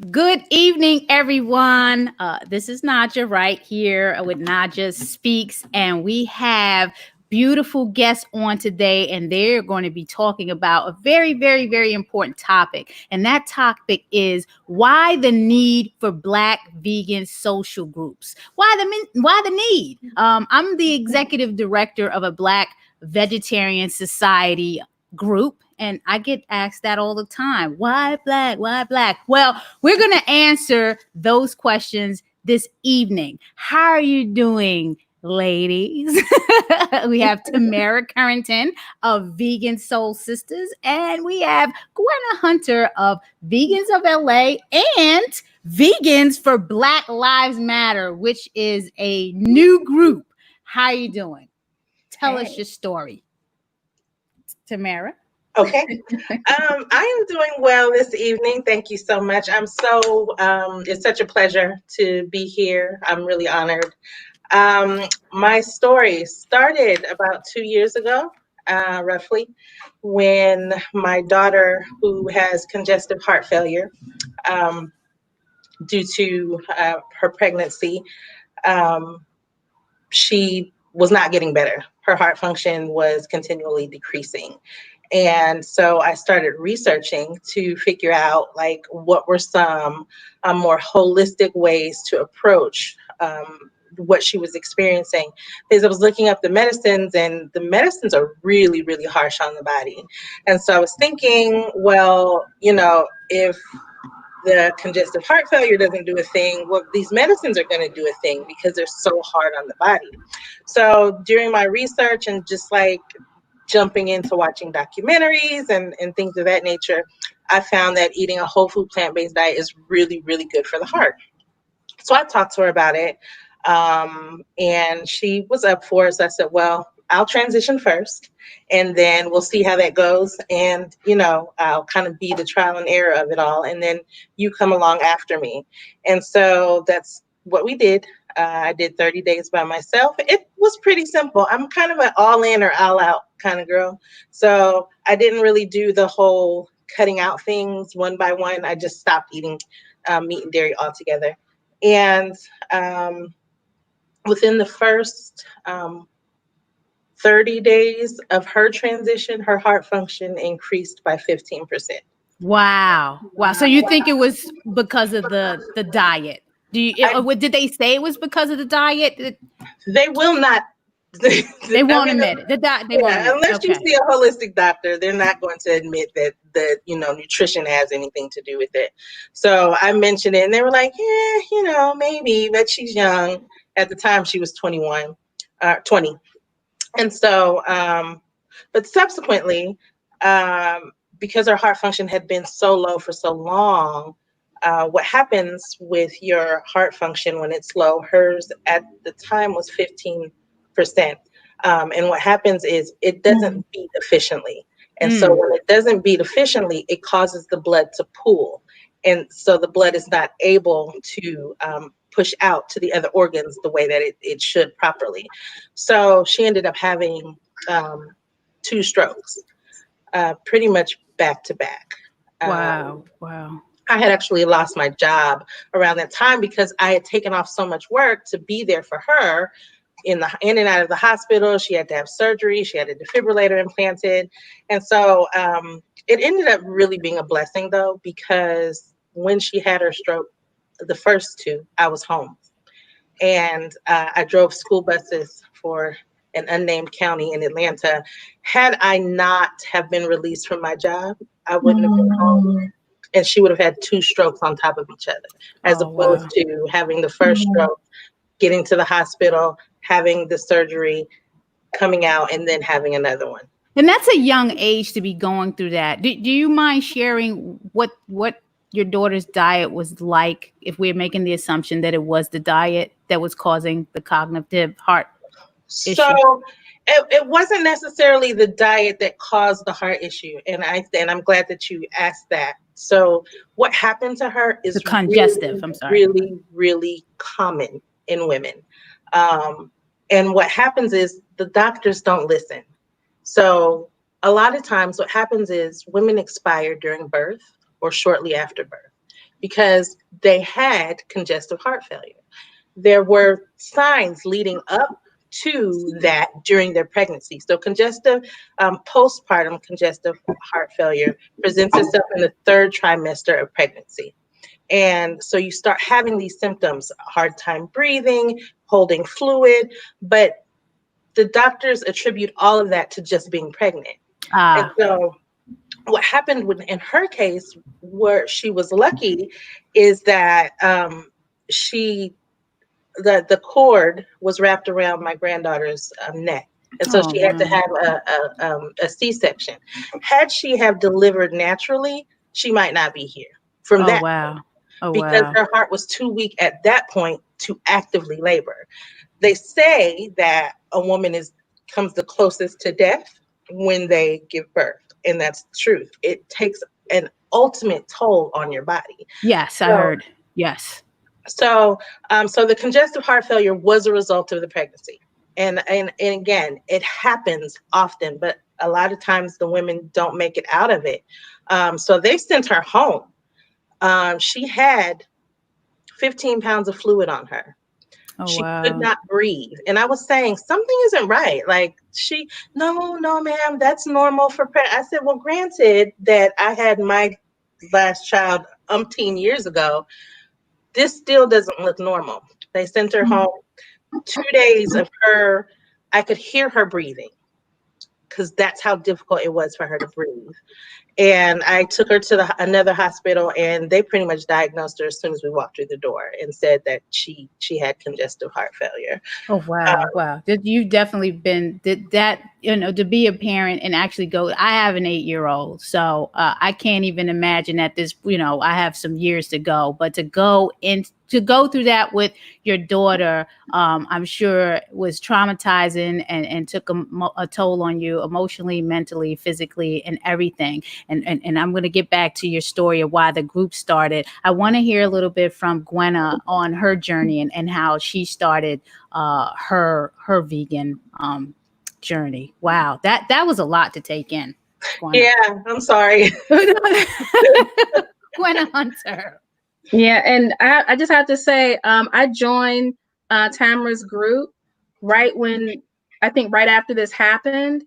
Good evening, everyone. This is Naijha right here with Naijha Speaks, and we have beautiful guests on today, and they're going to be talking about a very, very, very important topic. And that topic is why the need for Black vegan social groups. Why the need? I'm the executive director of a Black vegetarian society group. And I get asked that all the time. Why Black? Why Black? Well, we're going to answer those questions this evening. How are you doing, ladies? We have Tamra Currington of Vegan Soul Sisters, and we have Gwenna Hunter of Vegans of LA and Vegans for Black Lives Matter, which is a new group. How are you doing? Tell us your story. Tamra? Okay. I am doing well this evening. Thank you so much. It's such a pleasure to be here. I'm really honored. My story started about 2 years ago, roughly, when my daughter, who has congestive heart failure due to her pregnancy, she was not getting better. Her heart function was continually decreasing. And so I started researching to figure out like what were some more holistic ways to approach what she was experiencing. Because I was looking up the medicines, and the medicines are really, really harsh on the body. And so I was thinking, well, if the congestive heart failure doesn't do a thing, well, these medicines are going to do a thing because they're so hard on the body. So during my research and just like jumping into watching documentaries and things of that nature, I found that eating a whole food plant-based diet is really, really good for the heart. So I talked to her about it, and she was up for it. So I said, well, I'll transition first, and then we'll see how that goes. And, I'll kind of be the trial and error of it all. And then you come along after me. And so that's what we did. I did 30 days by myself. It was pretty simple. I'm kind of an all in or all out kind of girl. So I didn't really do the whole cutting out things one by one. I just stopped eating meat and dairy altogether. And within the first 30 days of her transition, her heart function increased by 15%. Wow. So you think it was because of the diet? Did they say it was because of the diet? They will not. They won't admit it. Unless you see a holistic doctor, they're not going to admit that nutrition has anything to do with it. So I mentioned it, and they were like, yeah, maybe, but she's young. At the time, she was 20. And so, but subsequently, because her heart function had been so low for so long, what happens with your heart function when it's low, hers at the time was 15%. And what happens is it doesn't beat efficiently. And so when it doesn't beat efficiently, it causes the blood to pool. And so the blood is not able to push out to the other organs the way that it should properly. So she ended up having 2 strokes, pretty much back to back. Wow. I had actually lost my job around that time because I had taken off so much work to be there for her in and out of the hospital. She had to have surgery. She had a defibrillator implanted. And so it ended up really being a blessing, though, because when she had her stroke, the first 2, I was home. And I drove school buses for an unnamed county in Atlanta. Had I not have been released from my job, I wouldn't have been home. And she would have had 2 strokes on top of each other, as opposed to having the first stroke, getting to the hospital, having the surgery, coming out, and then having another one. And that's a young age to be going through that. Do you mind sharing what your daughter's diet was like, if we're making the assumption that it was the diet that was causing the cognitive heart issue? So it wasn't necessarily the diet that caused the heart issue. And I'm glad that you asked that. So what happened to her is the congestive, really, really common in women. And what happens is the doctors don't listen. So a lot of times what happens is women expire during birth or shortly after birth. because they had congestive heart failure. There were signs leading up to that during their pregnancy. So postpartum congestive heart failure presents itself in the third trimester of pregnancy. And so you start having these symptoms, hard time breathing, holding fluid, but the doctors attribute all of that to just being pregnant. And so what happened in her case, where she was lucky, is that the cord was wrapped around my granddaughter's neck. And so she had to have a C-section. Had she have delivered naturally, she might not be here from that point, because her heart was too weak at that point to actively labor. They say that a woman comes the closest to death when they give birth, and that's the truth. It takes an ultimate toll on your body. Yes, I heard. Yes. So the congestive heart failure was a result of the pregnancy. And again, it happens often, but a lot of times the women don't make it out of it. So they sent her home. She had 15 pounds of fluid on her. She could not breathe. And I was saying, something isn't right. Like no, ma'am, that's normal for pregnant. I said, well, granted that I had my last child umpteen years ago, this still doesn't look normal. They sent her home. 2 days of her, I could hear her breathing, because that's how difficult it was for her to breathe. And I took her to another hospital, and they pretty much diagnosed her as soon as we walked through the door and said that she had congestive heart failure. Oh, wow. Wow. You've definitely been to be a parent and actually go. I have an 8-year-old, so I can't even imagine at this, I have some years to go, but to go through that with your daughter, I'm sure was traumatizing and took a toll on you emotionally, mentally, physically, and everything. And I'm going to get back to your story of why the group started. I want to hear a little bit from Gwenna on her journey and how she started her vegan journey. Wow, that was a lot to take in. Gwenna. Yeah, I'm sorry. Gwenna Hunter. Yeah, and I just have to say, I joined Tamra's group right after this happened.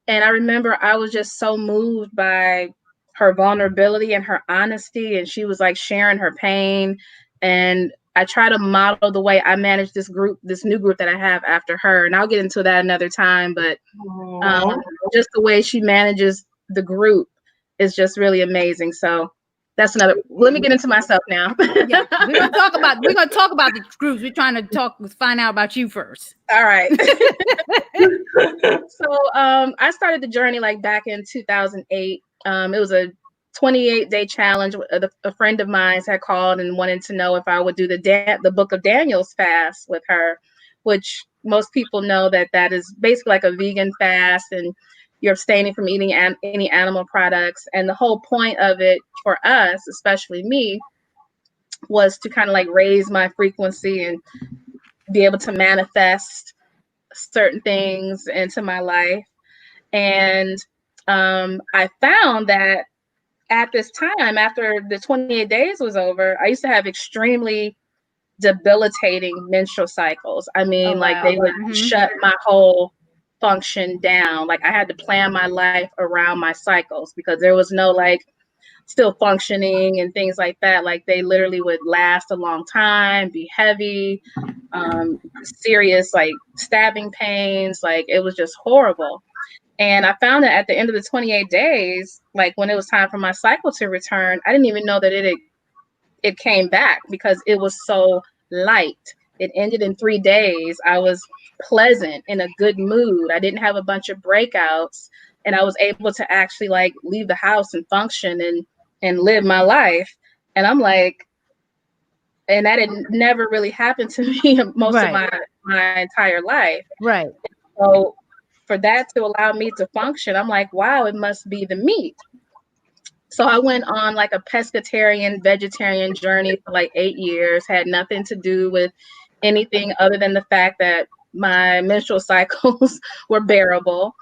And I remember I was just so moved by her vulnerability and her honesty. And she was like sharing her pain. And I try to model the way I manage this new group that I have after her. And I'll get into that another time. But just the way she manages the group is just really amazing. So that's another. Let me get into myself now. Yeah, we're gonna talk about the groups. We're trying to find out about you first. All right. So I started the journey like back in 2008. It was a 28-day challenge. A friend of mine had called and wanted to know if I would do the Book of Daniel's fast with her, which most people know that is basically like a vegan fast, and you're abstaining from eating any animal products. And the whole point of it for us, especially me, was to kind of like raise my frequency and be able to manifest certain things into my life. And I found that at this time, after the 28 days was over, I used to have extremely debilitating menstrual cycles. I mean, they would shut my whole function down. Like I had to plan my life around my cycles, because there was no still functioning and things like that. Like they literally would last a long time, be heavy, serious stabbing pains. Like it was just horrible. And I found that at the end of the 28 days, when it was time for my cycle to return, I didn't even know that it came back, because it was so light. It ended in 3 days. I was pleasant, in a good mood. I didn't have a bunch of breakouts, and I was able to actually leave the house and function and live my life. And I'm and that had never really happened to me most of my entire life. Right. So for that to allow me to function, I'm like, wow, it must be the meat. So I went on a pescatarian, vegetarian journey for 8 years, had nothing to do with anything other than the fact that my menstrual cycles were bearable.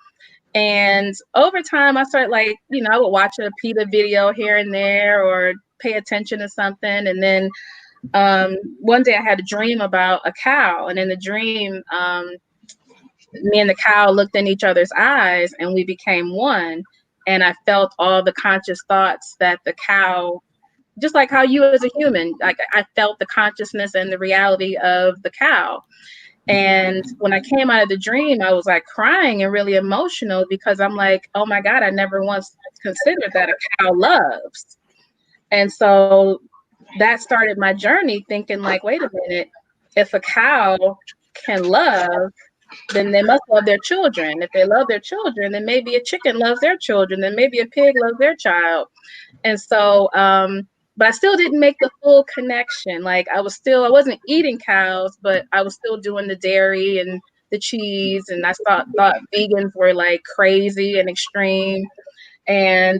And over time, I started I would watch a PETA video here and there, or pay attention to something. And then one day I had a dream about a cow, and in the dream, me and the cow looked in each other's eyes and we became one. And I felt all the conscious thoughts that the cow, just like how you as a human, like I felt the consciousness and the reality of the cow. And when I came out of the dream, I was like crying and really emotional because I'm like, oh my God, I never once considered that a cow loves. And so that started my journey thinking like, wait a minute, if a cow can love, then they must love their children. If they love their children, then maybe a chicken loves their children, then maybe a pig loves their child. And so, but I still didn't make the full connection. Like I wasn't eating cows, but I was still doing the dairy and the cheese. And I thought vegans were like crazy and extreme. And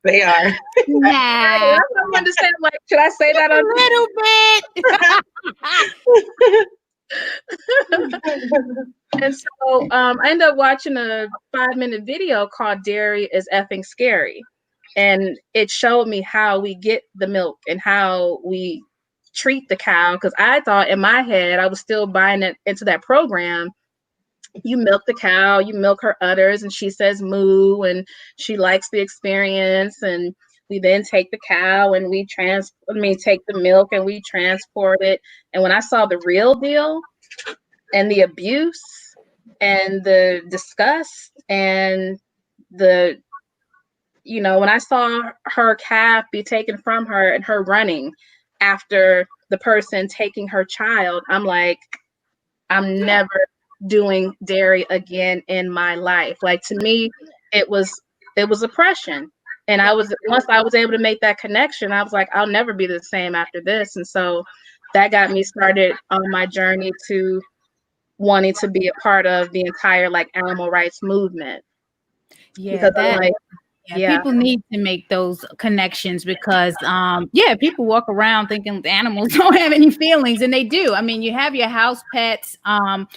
they are. Nah. I don't understand. Like, should I say that A little bit? And so I ended up watching a 5-minute video called Dairy is Effing Scary. And it showed me how we get the milk and how we treat the cow. Because I thought in my head, I was still buying it into that program. You milk the cow, you milk her udders, and she says moo, and she likes the experience. And we then take the cow and we take the milk and we transport it. And when I saw the real deal and the abuse and the disgust and when I saw her calf be taken from her and her running after the person taking her child, I'm like, I'm never doing dairy again in my life. Like, to me, it was oppression. And once I was able to make that connection, I was like, I'll never be the same after this. And so that got me started on my journey to wanting to be a part of the entire like animal rights movement. Yeah, people need to make those connections because people walk around thinking the animals don't have any feelings, and they do. I mean, you have your house pets,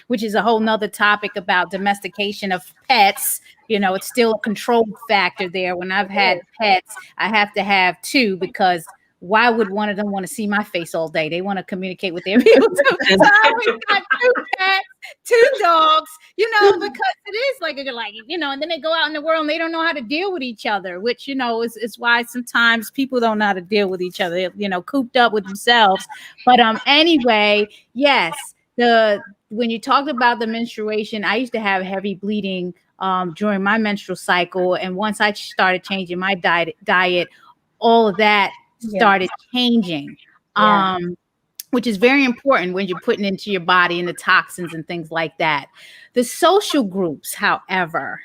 which is a whole nother topic about domestication of pets. It's still a control factor there. When I've had pets, I have to have two because why would one of them want to see my face all day? They want to communicate with their people. So I always got 2 pets, 2 dogs, because it is like, and then they go out in the world and they don't know how to deal with each other, which, is why sometimes people don't know how to deal with each other, cooped up with themselves. But anyway, yes, when you talked about the menstruation, I used to have heavy bleeding during my menstrual cycle. And once I started changing my diet, all of that started changing, which is very important when you're putting into your body and the toxins and things like that. The social groups, however,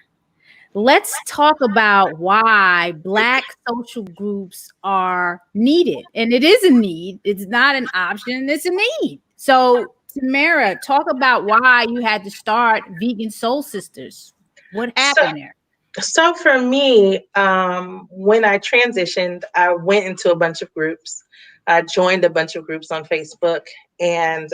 let's talk about why Black social groups are needed. And it is a need. It's not an option. It's a need. So, Tamra, talk about why you had to start Vegan Soul Sisters. What happened there? So for me, when I transitioned, I went into a bunch of groups. I joined a bunch of groups on Facebook, and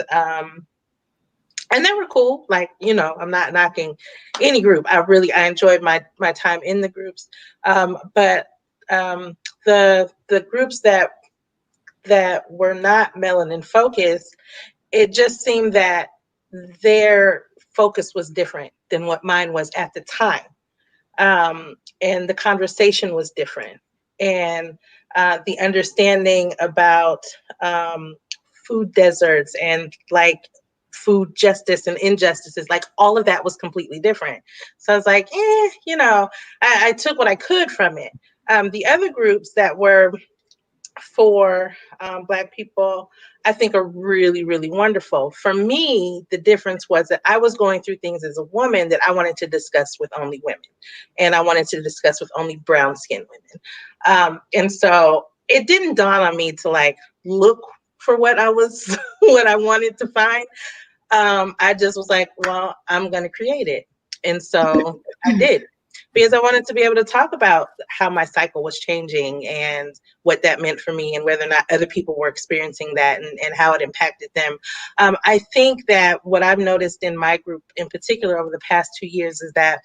they were cool. Like, I'm not knocking any group. I enjoyed my time in the groups. But the groups that were not melanin focused, it just seemed that their focus was different than what mine was at the time. And the conversation was different. And the understanding about food deserts and like food justice and injustices, like all of that was completely different. So I was like, I took what I could from it. The other groups that were for Black people, I think are really, really wonderful. For me, the difference was that I was going through things as a woman that I wanted to discuss with only women. And I wanted to discuss with only brown-skinned women. And so it didn't dawn on me to like look for what I wanted to find. I just was like, well, I'm going to create it. And so I did. Because I wanted to be able to talk about how my cycle was changing and what that meant for me and whether or not other people were experiencing that and how it impacted them. I think that what I've noticed in my group in particular over the past 2 years is that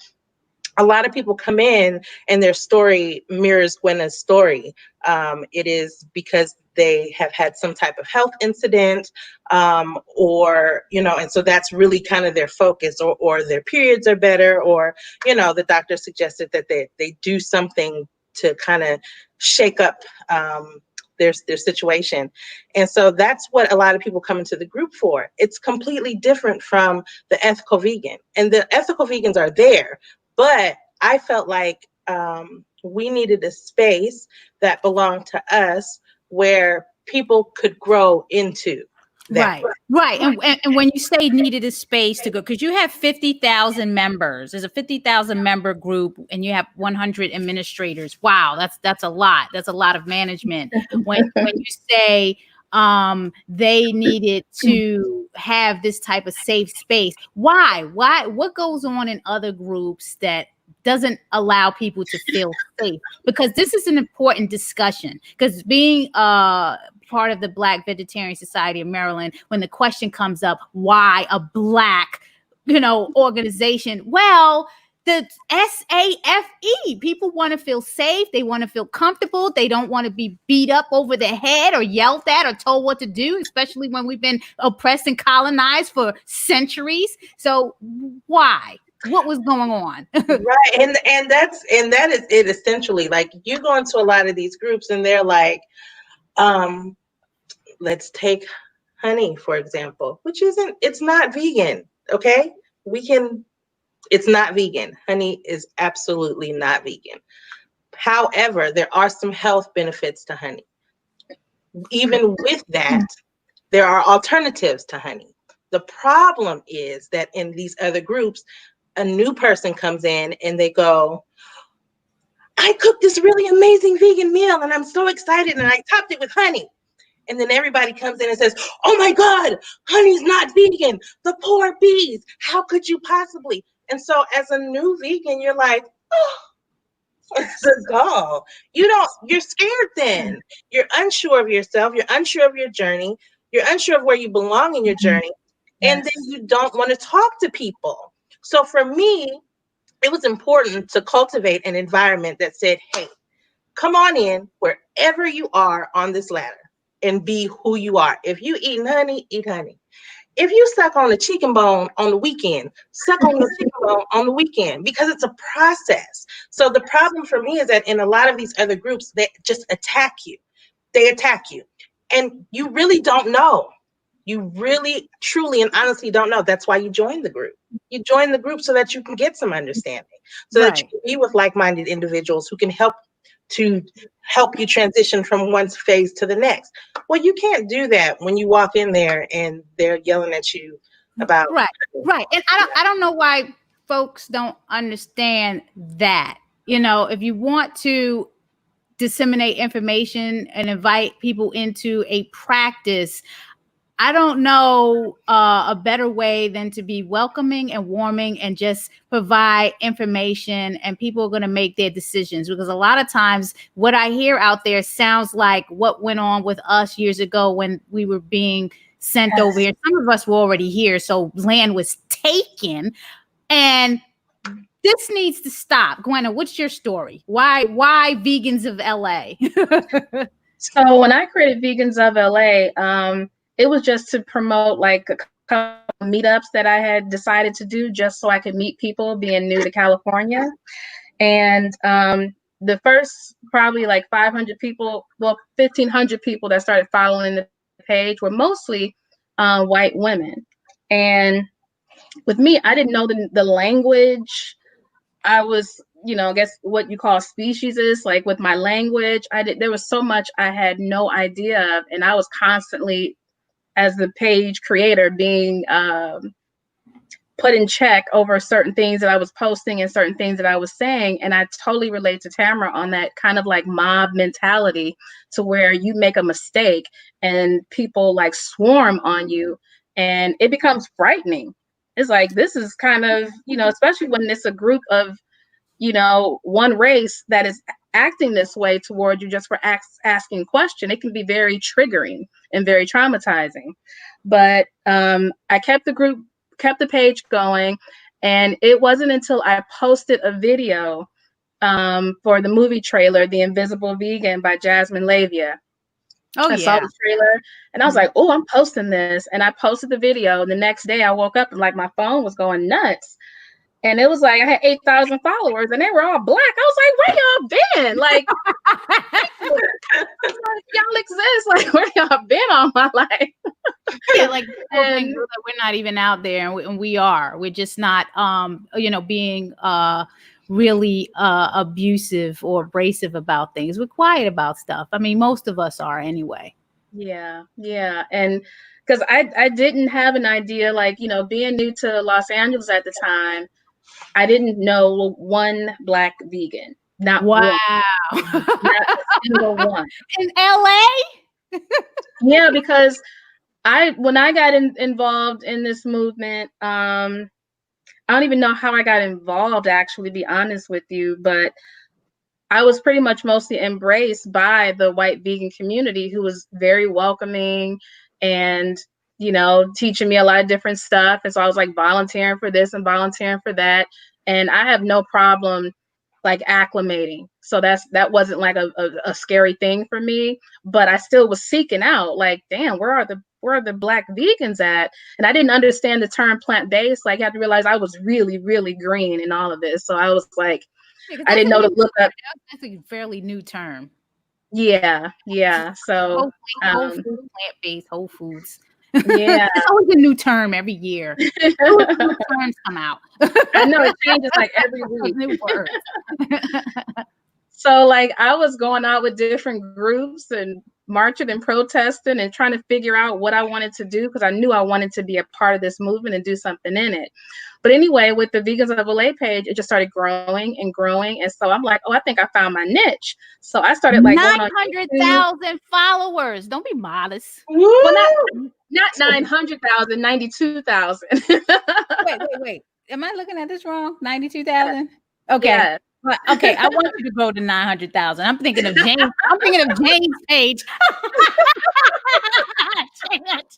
a lot of people come in and their story mirrors Gwenna's story. It is because they have had some type of health incident, or, and so that's really kind of their focus, or their periods are better, or, the doctor suggested that they do something to kind of shake up their situation. And so that's what a lot of people come into the group for. It's completely different from the ethical vegan. And the ethical vegans are there, but I felt like we needed a space that belonged to us where people could grow into that. Right. And when you say needed a space to go, because you have 50,000 members, there's a 50,000 member group, and you have 100 administrators. Wow, that's a lot. That's a lot of management. When you say they needed to have this type of safe space, why? What goes on in other groups that doesn't allow people to feel safe? Because this is an important discussion, because being part of the Black Vegetarian Society of Maryland, when the question comes up, why a Black, organization? Well, the SAFE, people want to feel safe. They want to feel comfortable. They don't want to be beat up over their head or yelled at or told what to do, especially when we've been oppressed and colonized for centuries. So why? What was going on? Right. And that is it essentially. Like, you go into a lot of these groups and they're like, let's take honey, for example, it's not vegan. Okay. It's not vegan. Honey is absolutely not vegan. However, there are some health benefits to honey. Even with that, there are alternatives to honey. The problem is that in these other groups, a new person comes in and they go, I cooked this really amazing vegan meal and I'm so excited and I topped it with honey. And then everybody comes in and says, oh my God, honey's not vegan. The poor bees. How could you possibly? And so as a new vegan, you're like, oh, it's a gall. You're scared then. You're unsure of yourself. You're unsure of your journey. You're unsure of where you belong in your journey. Yes. And then you don't want to talk to people. So for me, it was important to cultivate an environment that said, hey, come on in wherever you are on this ladder and be who you are. If you eating honey, eat honey. If you suck on the chicken bone on the weekend, suck on the chicken bone on the weekend, because it's a process. So the problem for me is that in a lot of these other groups, they just attack you. They attack you. And you really don't know. You really, truly, and honestly don't know. That's why you join the group. You join the group so that you can get some understanding, so that you can be with like-minded individuals who can help you transition from one phase to the next. Well, you can't do that when you walk in there and they're yelling at you about right. And I don't know why folks don't understand that. If you want to disseminate information and invite people into a practice, I don't know a better way than to be welcoming and warming and just provide information, and people are going to make their decisions. Because a lot of times what I hear out there sounds like what went on with us years ago when we were being sent over here. Some of us were already here, so land was taken, and this needs to stop. Gwenna, what's your story? Why Vegans of LA? So when I created Vegans of LA, it was just to promote like a couple of meetups that I had decided to do just so I could meet people being new to California. And the first probably like 500 people, 1,500 people that started following the page were mostly white women. And with me, I didn't know the language. I was, I guess what you call species is like with my language. There was so much I had no idea of, and I was constantly, as the page creator, being put in check over certain things that I was posting and certain things that I was saying. And I totally relate to Tamra on that kind of like mob mentality, to where you make a mistake and people like swarm on you, and it becomes frightening. It's like, this is kind of, especially when it's a group of, one race that is acting this way toward you just for asking a question. It can be very triggering and very traumatizing. But I kept the page going, And it wasn't until I posted a video for the movie trailer, The Invisible Vegan by Jasmine Lavia. Oh, I saw the trailer and I was like, oh, I'm posting this. And I posted the video. The next day I woke up and like my phone was going nuts. And it was like I had 8,000 followers and they were all Black. I was like, where y'all been? Like, y'all exist. Like, where y'all been all my life? Yeah, like and we're not even out there, and we are. We're just not, being really abusive or abrasive about things. We're quiet about stuff. I mean, most of us are anyway. Yeah. And because I didn't have an idea, like, being new to Los Angeles at the time, I didn't know one Black vegan. Not one. Not a single one. In LA? Yeah, because when I got involved in this movement, I don't even know how I got involved, actually, to be honest with you, but I was pretty much mostly embraced by the white vegan community, who was very welcoming and, teaching me a lot of different stuff. And so I was like volunteering for this and volunteering for that. And I have no problem like acclimating. So that wasn't like a scary thing for me, but I still was seeking out, like, damn, where are the Black vegans at? And I didn't understand the term plant-based. Like, you have to realize I was really, really green in all of this. So I was like, I didn't know to look up. That's a fairly new term. Yeah. So whole food, plant-based, whole foods. Yeah. It's always a new term every year. New terms come out. I know, it changes like every week. New words. So like I was going out with different groups and marching and protesting and trying to figure out what I wanted to do, because I knew I wanted to be a part of this movement and do something in it. But anyway, with the Vegans of LA page, it just started growing and growing. And so I'm like, oh, I think I found my niche. So I started like 900,000 followers. Don't be modest. Well, not 900,000, 92,000. Wait. Am I looking at this wrong? 92,000? Okay. Yeah. Okay, I want you to go to 900,000. I'm thinking of James. I'm thinking of James' page. James, that's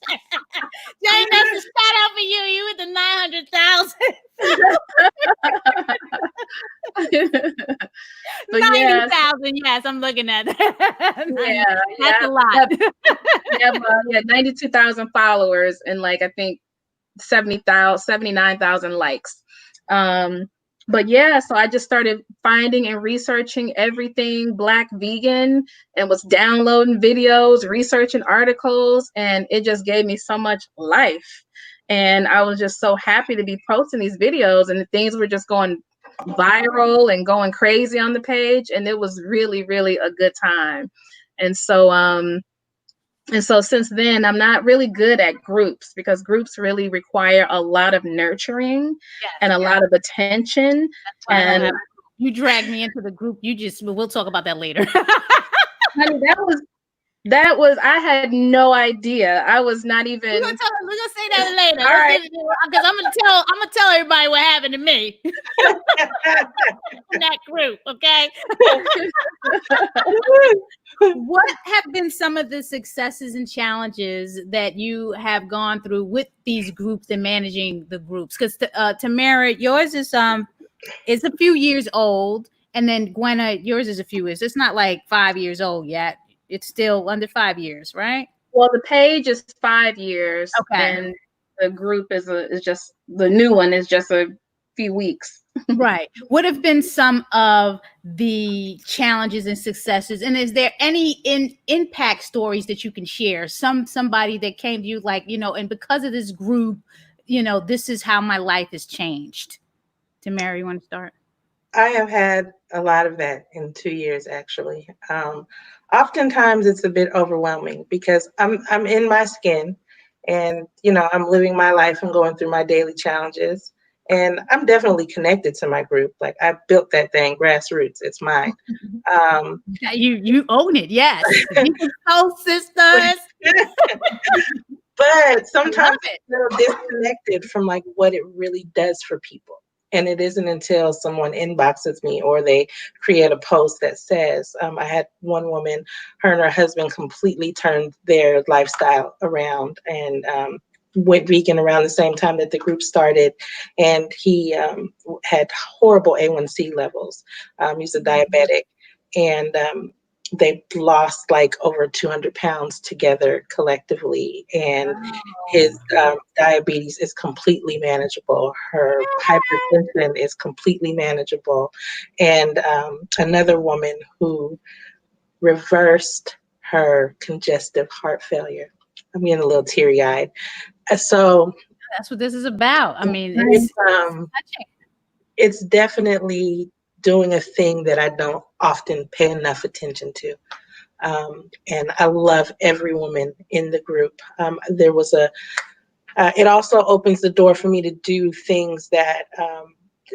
a shout out for you. You with the 900,000. 90,000. Yes, I'm looking at that. That's a lot. Yeah, 92,000 followers and like I think 79,000 likes. But yeah, so I just started finding and researching everything Black vegan and was downloading videos, researching articles, and it just gave me so much life. And I was just so happy to be posting these videos, and the things were just going viral and going crazy on the page. And it was really, really a good time. And so since then, I'm not really good at groups, because groups really require a lot of nurturing and a lot of attention. And you dragged me into the group. We'll talk about that later. Honey, I had no idea. I was not even. We're gonna say that later. All right. Because I'm gonna tell everybody what happened to me in that group. Okay. What have been some of the successes and challenges that you have gone through with these groups and managing the groups? Because Tamra, yours is a few years old, and then Gwenna, yours is a few years. It's not like 5 years old yet. It's still under 5 years, right? Well, the page is 5 years, and the group is just the new one is just a few weeks. Right. What have been some of the challenges and successes? And is there any impact stories that you can share? Somebody that came to you like, and because of this group, this is how my life has changed. Tamara, you want to start? I have had a lot of that in 2 years, actually. Oftentimes it's a bit overwhelming because I'm in my skin and, I'm living my life and going through my daily challenges. And I'm definitely connected to my group. Like I built that thing, grassroots. It's mine. You own it, yes. Sistuhs. But sometimes I feel disconnected from like what it really does for people. And it isn't until someone inboxes me or they create a post that says, I had one woman, her and her husband completely turned their lifestyle around and went vegan around the same time that the group started, and he had horrible A1C levels. He's a diabetic, and they lost like over 200 pounds together collectively, and his diabetes is completely manageable. Her hypertension is completely manageable. And another woman who reversed her congestive heart failure. I'm getting a little teary-eyed. So that's what this is about. I mean, it's definitely doing a thing that I don't often pay enough attention to. And I love every woman in the group. There was it also opens the door for me to do things that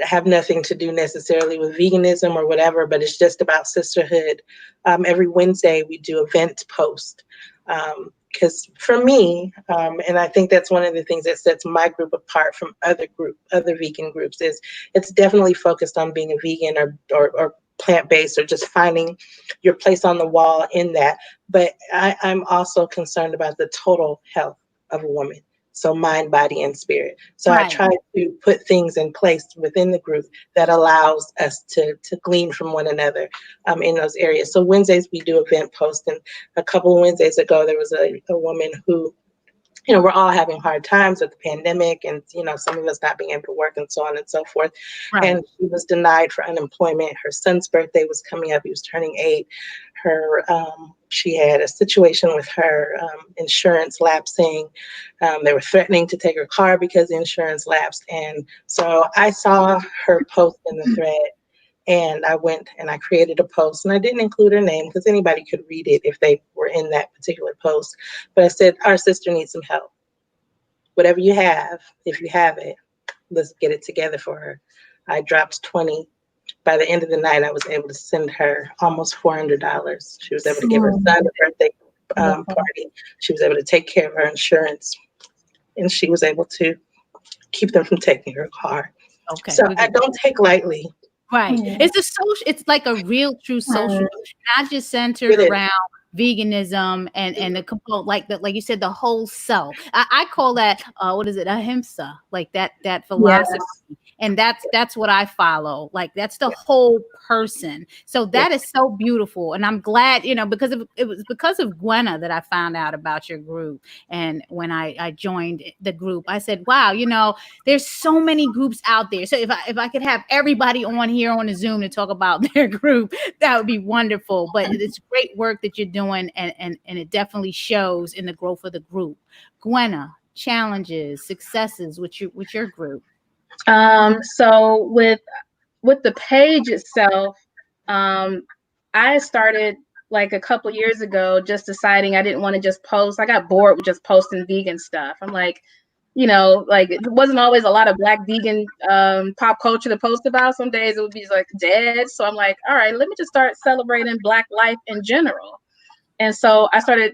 have nothing to do necessarily with veganism or whatever, but it's just about sisterhood. Every Wednesday we do event post. Because for me, and I think that's one of the things that sets my group apart from other vegan groups, is it's definitely focused on being a vegan or plant-based, or just finding your place on the wall in that. But I'm also concerned about the total health of a woman. So mind, body, and spirit. So I try to put things in place within the group that allows us to glean from one another in those areas. So Wednesdays we do event posts, and a couple of Wednesdays ago there was a woman who, we're all having hard times with the pandemic, and some of us not being able to work and so on and so forth. And she was denied for unemployment. Her son's birthday was coming up; he was turning 8. She had a situation with her insurance lapsing. They were threatening to take her car because the insurance lapsed. And so I saw her post in the thread, and I went and I created a post, and I didn't include her name because anybody could read it if they were in that particular post. But I said, our sister needs some help. Whatever you have, if you have it, let's get it together for her. I dropped 20. By the end of the night, I was able to send her almost $400. She was able to give her son a birthday party. She was able to take care of her insurance, and she was able to keep them from taking her car. Okay. So I don't take lightly. Right. It's a social, it's like a real true social, not just centered around veganism and the component, like you said, the whole self. I call that what is it, ahimsa, like that philosophy. Yes. And that's what I follow. Like that's the whole person. So that is so beautiful. And I'm glad, because it was because of Gwenna that I found out about your group. And when I joined the group, I said, wow, there's so many groups out there. So if I could have everybody on here on the Zoom to talk about their group, that would be wonderful. But it's great work that you're doing, and it definitely shows in the growth of the group. Gwenna, challenges, successes with your group. So with the page itself, I started like a couple years ago, just deciding I didn't want to just post. I got bored with just posting vegan stuff. I'm like, like it wasn't always a lot of Black vegan pop culture to post about. Some days it would be like dead. So I'm like, all right, let me just start celebrating Black life in general. And so I started,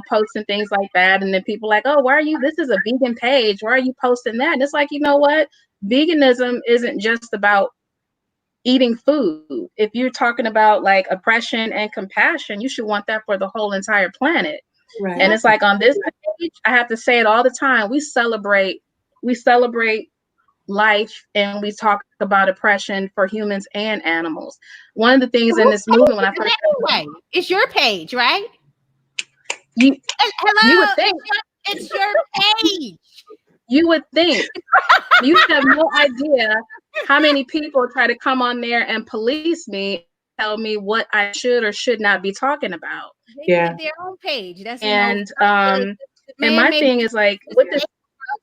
posting things like that. And then people like, oh, this is a vegan page. Why are you posting that? And it's like, you know what? Veganism isn't just about eating food. If you're talking about like oppression and compassion, you should want that for the whole entire planet. Right. And it's like on this page, I have to say it all the time. We celebrate life, and we talk about oppression for humans and animals. One of the things in this movement, when I first it's your page, right? You would think it's your page. You would think. You have no idea how many people try to come on there and police me, tell me what I should or should not be talking about. They get their own page. That's and my thing is like with this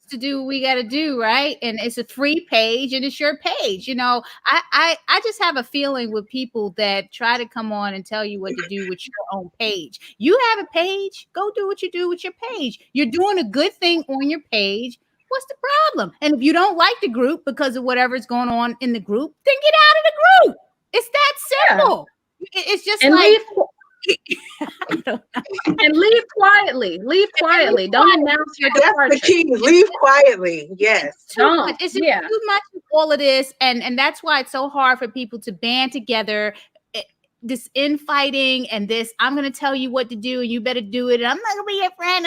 to do what we got to do, right? And it's a free page, and it's your page. I just have a feeling with people that try to come on and tell you what to do with your own page. You have a page, go do what you do with your page. You're doing a good thing on your page. What's the problem? And if you don't like the group because of whatever's going on in the group, then get out of the group. It's that simple. Yeah. It's just and like and leave quietly. Leave quietly. Don't announce your departure. That's the key. Leave quietly. Yes. It's too much. It's too much of all of this, and that's why it's so hard for people to band together. this infighting and this, I'm going to tell you what to do and you better do it. And I'm not going to be your friend.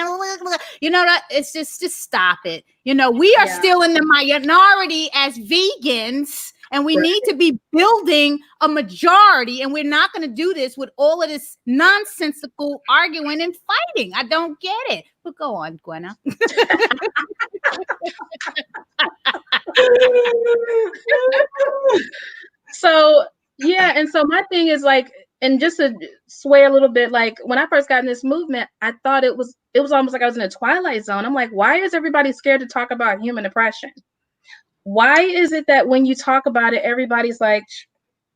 You know, it's just stop it. You know, we are still in the minority as vegans, and we need to be building a majority. And we're not going to do this with all of this nonsensical arguing and fighting. I don't get it. But go on, Gwenna. So yeah, and so my thing is like, and just to swear a little bit, like when I first got in this movement, I thought it was almost like I was in a twilight zone. I'm like, why is everybody scared to talk about human oppression? Why is it that when you talk about it, everybody's like,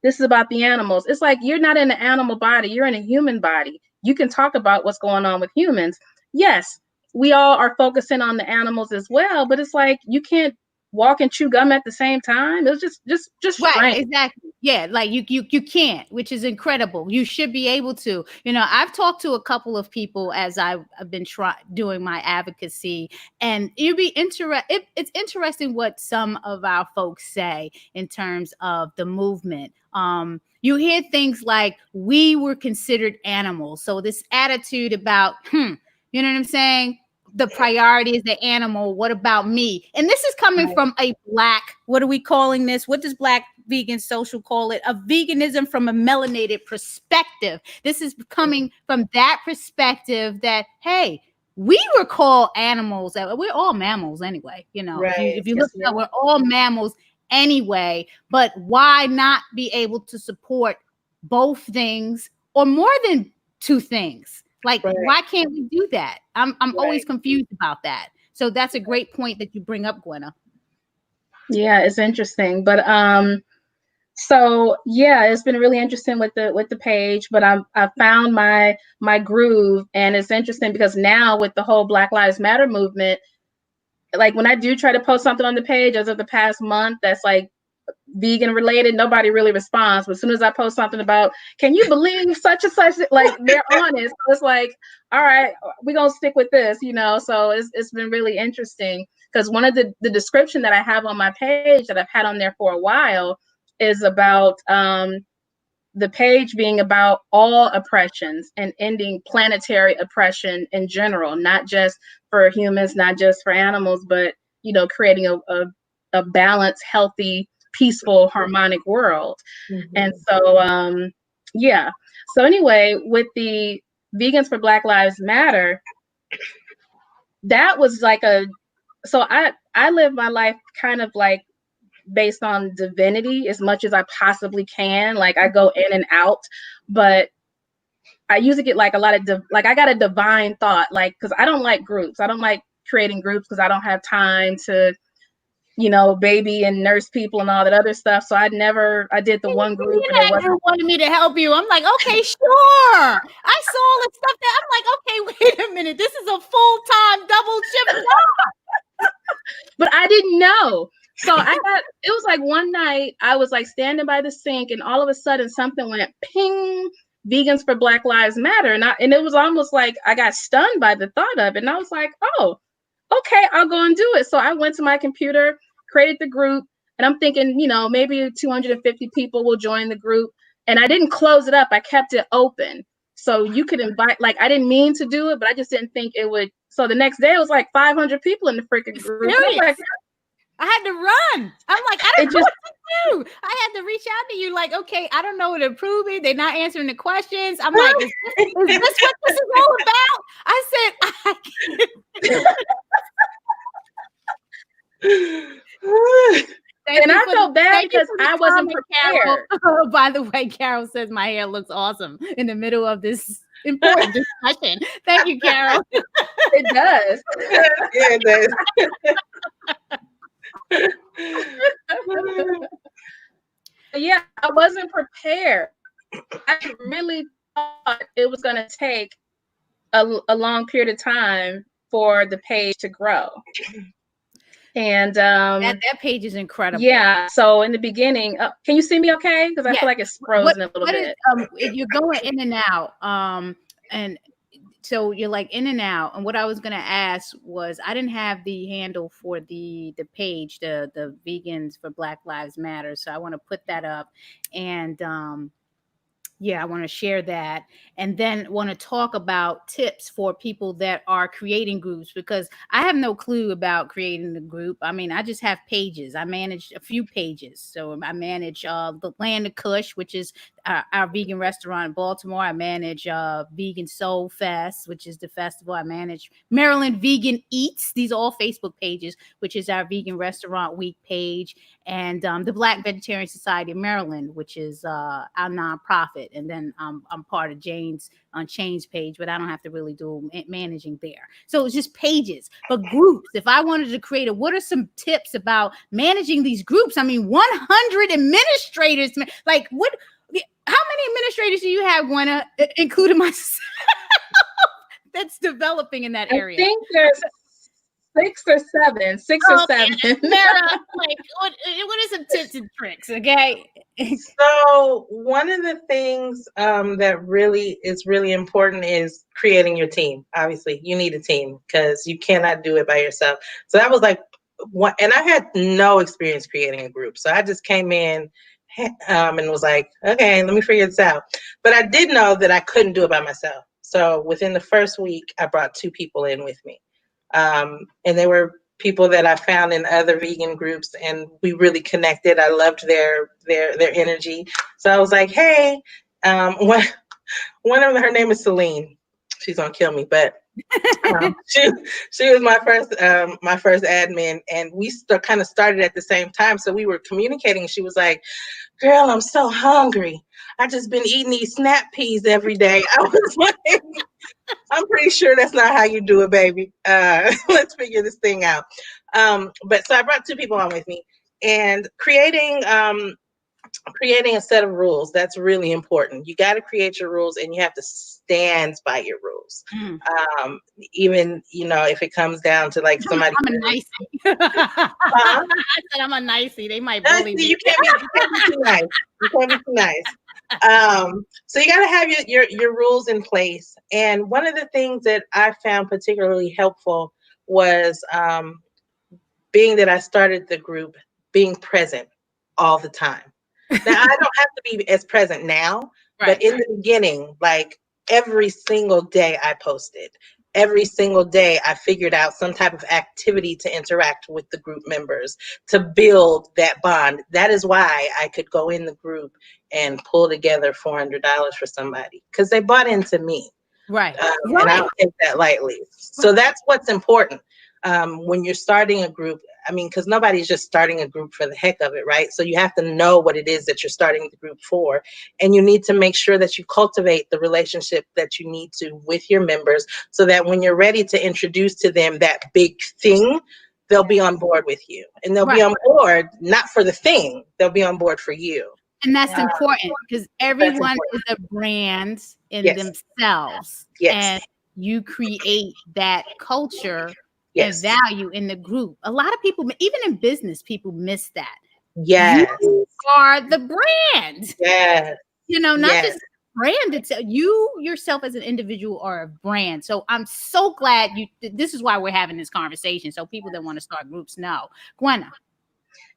this is about the animals? It's like, you're not in an animal body, you're in a human body. You can talk about what's going on with humans. Yes, we all are focusing on the animals as well, but it's like, you can't walk and chew gum at the same time. It was just right, strange. exactly. Yeah, like you can't, which is incredible. You should be able to. You know, I've talked to a couple of people as I've been doing my advocacy, and you'd be it's interesting what some of our folks say in terms of the movement. You hear things like, we were considered animals. So this attitude about, you know what I'm saying? The priority is the animal. What about me? And this is coming from a Black, what are we calling this? What does Black vegan social call it? A veganism from a melanated perspective. This is coming from that perspective that, hey, we were called animals. We're all mammals anyway. You know, if you look at, we're all mammals anyway. But why not be able to support both things or more than two things? Like, why can't we do that? I'm always confused about that. So that's a great point that you bring up, Gwenna. Yeah, it's interesting. But so yeah, it's been really interesting with the page, but I found my groove, and it's interesting because now with the whole Black Lives Matter movement, like when I do try to post something on the page as of the past month that's like vegan related, nobody really responds. But as soon as I post something about, can you believe such and such, like they're honest. So it's like, all right, we're gonna stick with this, you know. So it's been really interesting because one of the description that I have on my page that I've had on there for a while is about the page being about all oppressions and ending planetary oppression in general, not just for humans, not just for animals, but you know, creating a balanced, healthy, peaceful, harmonic world. And so yeah, so anyway, with the Vegans for Black Lives Matter, that was like so I live my life kind of like based on divinity as much as I possibly can. Like I go in and out, but I usually get like a lot of like I got a divine thought, like, because I don't like groups. I don't like creating groups because I don't have time to, you know, baby and nurse people and all that other stuff. So I did the one group and it wasn't. Wanted me to help you. I'm like, okay, sure. I saw all the stuff that I'm like, okay, wait a minute. This is a full-time double shift job. But I didn't know. So it was like one night I was like standing by the sink and all of a sudden something went ping, Vegans for Black Lives Matter. And it was almost like I got stunned by the thought of it. And I was like, oh, okay, I'll go and do it. So I went to my computer, created the group, and I'm thinking, you know, maybe 250 people will join the group. And I didn't close it up. I kept it open. So you could invite, like, I didn't mean to do it, but I just didn't think it would. So the next day it was like 500 people in the freaking group. I had to run. I'm like, I don't know what to do. I had to reach out to you like, okay, I don't know what to prove it. They're not answering the questions. I'm like, is this what this is all about? I said, and I felt bad because I wasn't prepared. Oh, by the way, Carol says my hair looks awesome in the middle of this important discussion. Thank you, Carol. It does. Yeah, it does. Yeah, I wasn't prepared. I really thought it was going to take a long period of time for the page to grow. And that page is incredible. Yeah. So in the beginning, can you see me okay? Because I feel like it's frozen a little bit. You're going in and out. And so you're like in and out. And what I was going to ask was, I didn't have the handle for the page, the Vegans for Black Lives Matter. So I want to put that up. And Yeah, I want to share that, and then want to talk about tips for people that are creating groups, because I have no clue about creating the group. I mean, I just have pages. I manage a few pages. So I manage the Land of Kush, which is our vegan restaurant in Baltimore. I manage Vegan Soul Fest, which is the festival. I manage Maryland Vegan Eats. These are all Facebook pages, which is our Vegan Restaurant Week page, and the Black Vegetarian Society of Maryland, which is our nonprofit. And then I'm part of Jane's Unchanged page, but I don't have to really do managing there. So it's just pages. But groups, if I wanted to create what are some tips about managing these groups? I mean, 100 administrators, like what? How many administrators do you have, Gwenna, including myself, that's developing in that area? I think there's six or seven. Mara, like, what are some tips and tricks, okay? So one of the things that really is really important is creating your team. Obviously, you need a team because you cannot do it by yourself. So that was like one, and I had no experience creating a group. So I just came in and was like, okay, let me figure this out. But I did know that I couldn't do it by myself. So within the first week, I brought 2 people in with me. And they were people that I found in other vegan groups, and we really connected. I loved their energy. So I was like, hey, one of them, her name is Celine. She's gonna kill me, but she was my first admin, and we kind of started at the same time. So we were communicating. She was like, girl, I'm so hungry. I just been eating these snap peas every day. I was like, I'm pretty sure that's not how you do it, baby. Let's figure this thing out. But so I brought 2 people on with me, and creating a set of rules, that's really important. You got to create your rules, and you have to stand by your rules. Even, if it comes down to like somebody. I'm a nicey. I said I'm a nicey. They might bully me. You can't be too nice. You can't be too nice. So you got to have your rules in place. And one of the things that I found particularly helpful was being that I started the group, being present all the time. Now, I don't have to be as present now, right, but in the beginning, like every single day I posted. Every single day I figured out some type of activity to interact with the group members, to build that bond. That is why I could go in the group and pull together $400 for somebody, because they bought into me. Right. And I don't take that lightly. So that's what's important when you're starting a group. I mean, because nobody's just starting a group for the heck of it, right? So you have to know what it is that you're starting the group for. And you need to make sure that you cultivate the relationship that you need to with your members, so that when you're ready to introduce to them that big thing, they'll be on board with you. And they'll be on board, not for the thing, they'll be on board for you. And that's important, because everyone is a brand in themselves. And you create that culture and value in the group. A lot of people, even in business, people miss that. Yes. You are the brand. Yes. Not just brand itself. You yourself as an individual are a brand. So I'm so glad this is why we're having this conversation. So people that want to start groups know. Gwenna.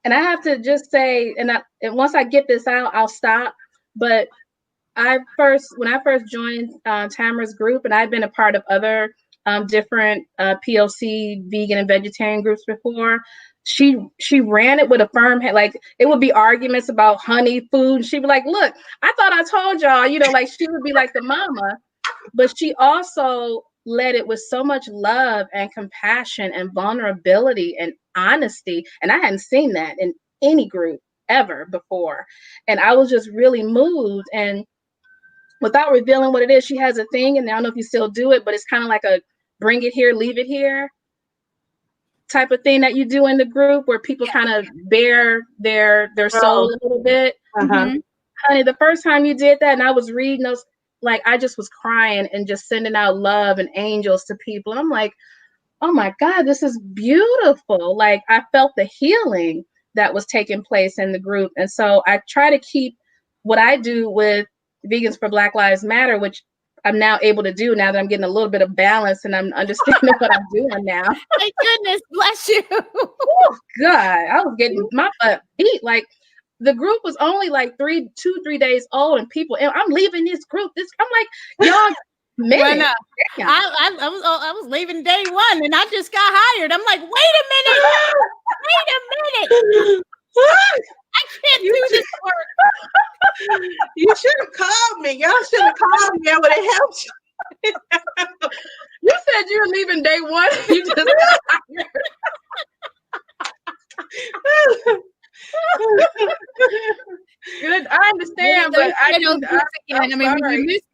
And I have to just say, and once I get this out, I'll stop. But when I first joined Tamra's group, and I've been a part of other different POC vegan and vegetarian groups before, she ran it with a firm head. Like, it would be arguments about honey food, and she'd be like, look, I thought I told y'all, like she would be like the mama, but she also led it with so much love and compassion and vulnerability and honesty. And I hadn't seen that in any group ever before. And I was just really moved. And without revealing what it is, she has a thing, and I don't know if you still do it, but it's kind of like a bring it here, leave it here type of thing that you do in the group, where people kind of bare their soul a little bit. Honey, the first time you did that, and I was reading those, like, I just was crying and just sending out love and angels to people. And I'm like, oh my God, this is beautiful. Like, I felt the healing that was taking place in the group. And so I try to keep what I do with Vegans for Black Lives Matter, which I'm now able to do now that I'm getting a little bit of balance and I'm understanding what I'm doing now. Thank goodness, bless you. Oh God, I was getting my butt beat. Like, the group was only like 3 days old, and I'm leaving this group. I'm like, y'all, minute. I was leaving day one, and I just got hired. I'm like, wait a minute. I can't do this work. You should have called me. Y'all should have called me. I would have helped you. You said you were leaving day one. You just got hired. Good, I understand, but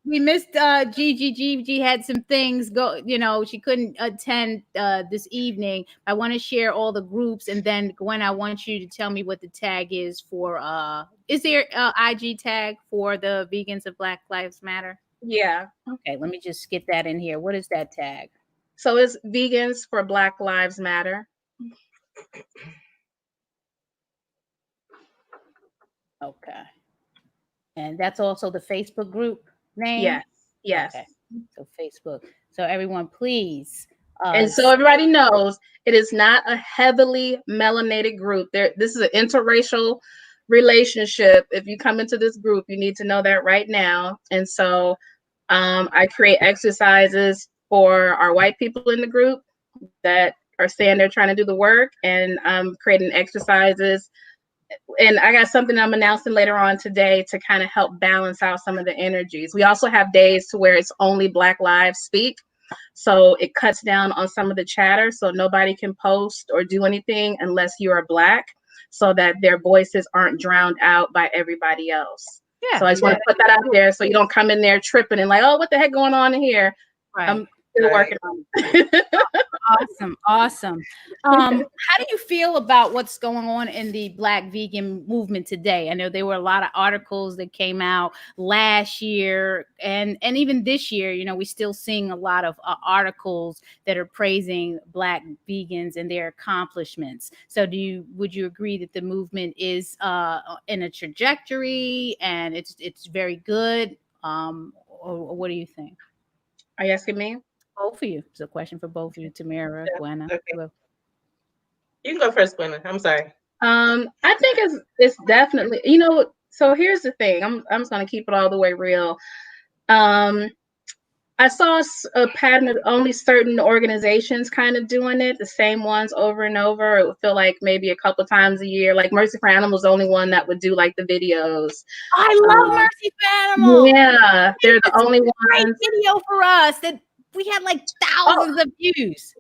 we missed Gigi. Gigi had some things go. She couldn't attend this evening. I want to share all the groups, and then Gwen, I want you to tell me what the tag is for. Is there IG tag for the Vegans of Black Lives Matter? Yeah. Okay, let me just get that in here. What is that tag? So it's Vegans for Black Lives Matter. Okay. And that's also the Facebook group name? Yes. Okay. So Facebook. So everyone, please. And so everybody knows it is not a heavily melanated group. This is an interracial relationship. If you come into this group, you need to know that right now. And so I create exercises for our white people in the group that are saying they're trying to do the work, and I'm creating exercises. And I got something I'm announcing later on today to kind of help balance out some of the energies. We also have days to where it's only Black Lives Speak. So it cuts down on some of the chatter. So nobody can post or do anything unless you are Black, so that their voices aren't drowned out by everybody else. Yeah. So I just want to put that out there so you don't come in there tripping and like, oh, what the heck going on in here? Right. I'm still working on it. Awesome. How do you feel about what's going on in the Black vegan movement today? I know there were a lot of articles that came out last year and even this year. We're still seeing a lot of articles that are praising Black vegans and their accomplishments. So would you agree that the movement is in a trajectory and it's very good? Or what do you think? Are you asking me? Both of you. It's a question for both of you, Tamara, Gwenna. Okay. You can go first, Gwenna. I'm sorry. I think it's definitely, so here's the thing. I'm just going to keep it all the way real. I saw a pattern of only certain organizations kind of doing it, the same ones over and over. It would feel like maybe a couple times a year. Like Mercy for Animals, the only one that would do like the videos. I love Mercy for Animals. Yeah, they're the only ones. Great video for us that we had like thousands of views.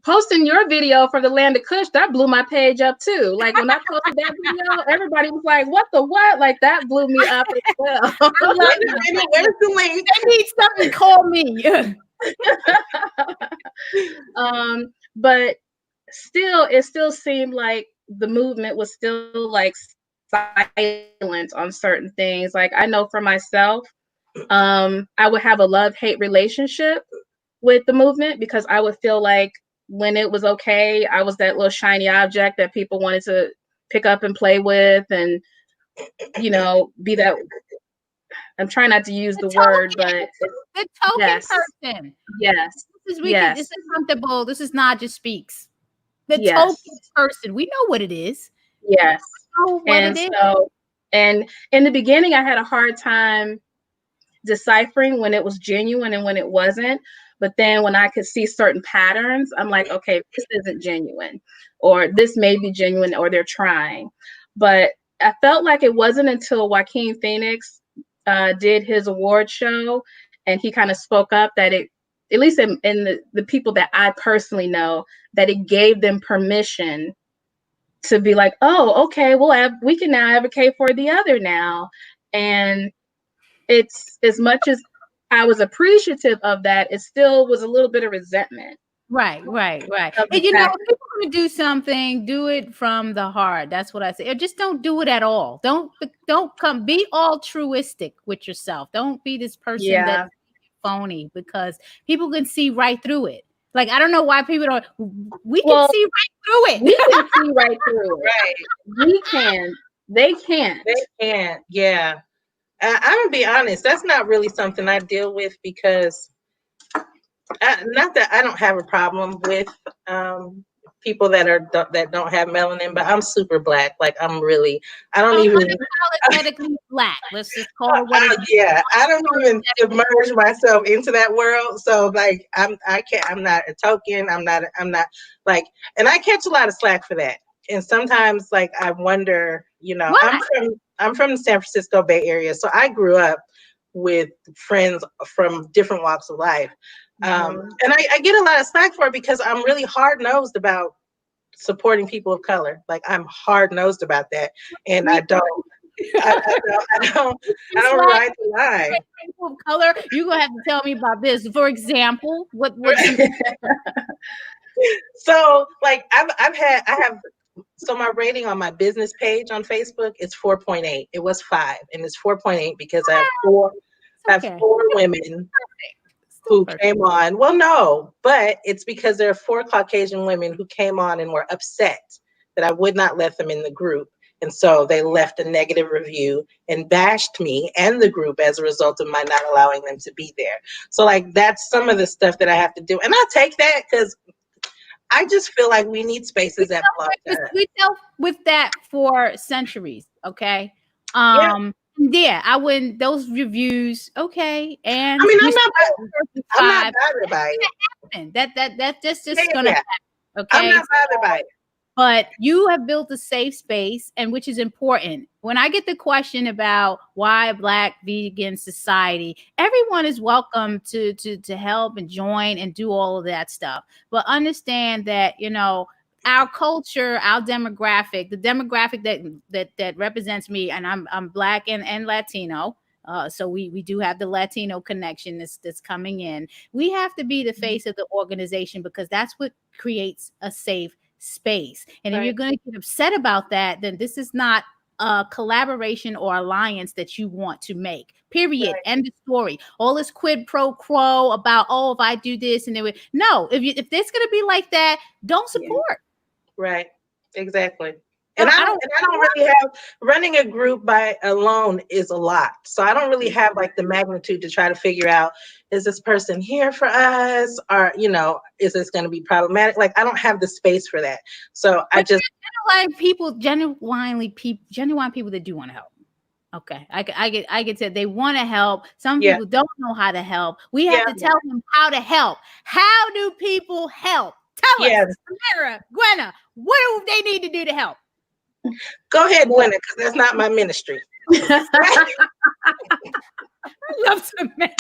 Posting your video for the Land of Kush, that blew my page up too. Like when I posted that video, everybody was like, what the what? Like that blew me up as well. I love it. Where's the link? They need something, call me. But it still seemed like the movement was still like silent on certain things. Like I know for myself, I would have a love-hate relationship with the movement because I would feel like when it was okay, I was that little shiny object that people wanted to pick up and play with and, be that. I'm trying not to use the word, but the token person. Yes. This is comfortable. This is Naijha Speaks. The token person. We know what it is. Yes. We know what it is. And in the beginning, I had a hard time deciphering when it was genuine and when it wasn't. But then when I could see certain patterns, I'm like, okay, this isn't genuine, or this may be genuine, or they're trying. But I felt like it wasn't until Joaquin Phoenix did his award show and he kind of spoke up that it, at least in the people that I personally know, that it gave them permission to be like, oh, okay, well, we can now advocate for the other now. And it's, as much as I was appreciative of that, it still was a little bit of resentment. Right. And if people want to do something, do it from the heart. That's what I say. Or just don't do it at all. Don't be altruistic with yourself. Don't be this person that's phony, because people can see right through it. Like, I don't know why people don't. We can see right through it. We can see right through it. Right. We can. They can't. They can't. Yeah. I'm gonna be honest. That's not really something I deal with because, not that I don't have a problem with people that don't have melanin, but I'm super black. Like I don't even unapologetically black. Let's just call it what it is. Yeah, I don't even submerge myself into that world. So like I'm not a token. I'm not like, and I catch a lot of slack for that. And sometimes like I wonder, I'm from the San Francisco Bay Area, so I grew up with friends from different walks of life. And I get a lot of slack for it because I'm really hard-nosed about supporting people of color. Like I'm hard-nosed about that, and I don't ride the line. People of color, you're gonna have to tell me about this. For example, what So like I have so my rating on my business page on Facebook is 4.8. It was 5, and it's 4.8 because I have four women who came on. Well, no, but it's because there are 4 Caucasian women who came on and were upset that I would not let them in the group. And so they left a negative review and bashed me and the group as a result of my not allowing them to be there. So like, that's some of the stuff that I have to do. And I'll take that because I just feel like we need spaces that belong to us. We dealt with that for centuries. Okay. Yeah, I wouldn't. Those reviews, okay, and I mean, I'm not bothered by it. That's just gonna happen. Okay, I'm not bothered by it. But you have built a safe space, and which is important. When I get the question about why a Black vegan society, everyone is welcome to help and join and do all of that stuff. But understand that our culture, our demographic, the demographic that represents me, and I'm Black and Latino. So we do have the Latino connection that's coming in. We have to be the face of the organization because that's what creates a safe space. And if you're going to get upset about that, then this is not a collaboration or alliance that you want to make. Period. End of story. All this quid pro quo about if I do this and if it's going to be like that, don't support. Right. Exactly. And I don't really have, running a group by alone is a lot. So I don't really have like the magnitude to try to figure out, is this person here for us? Or, is this going to be problematic? Like, I don't have the space for that. So I just genuine people that do want to help. Okay. I get said they want to help. Some people don't know how to help. We have to tell them how to help. How do people help? Tell us, Tamra, Gwenna, what do they need to do to help? Go ahead, Gwenna, because that's not my ministry. I love Tamra.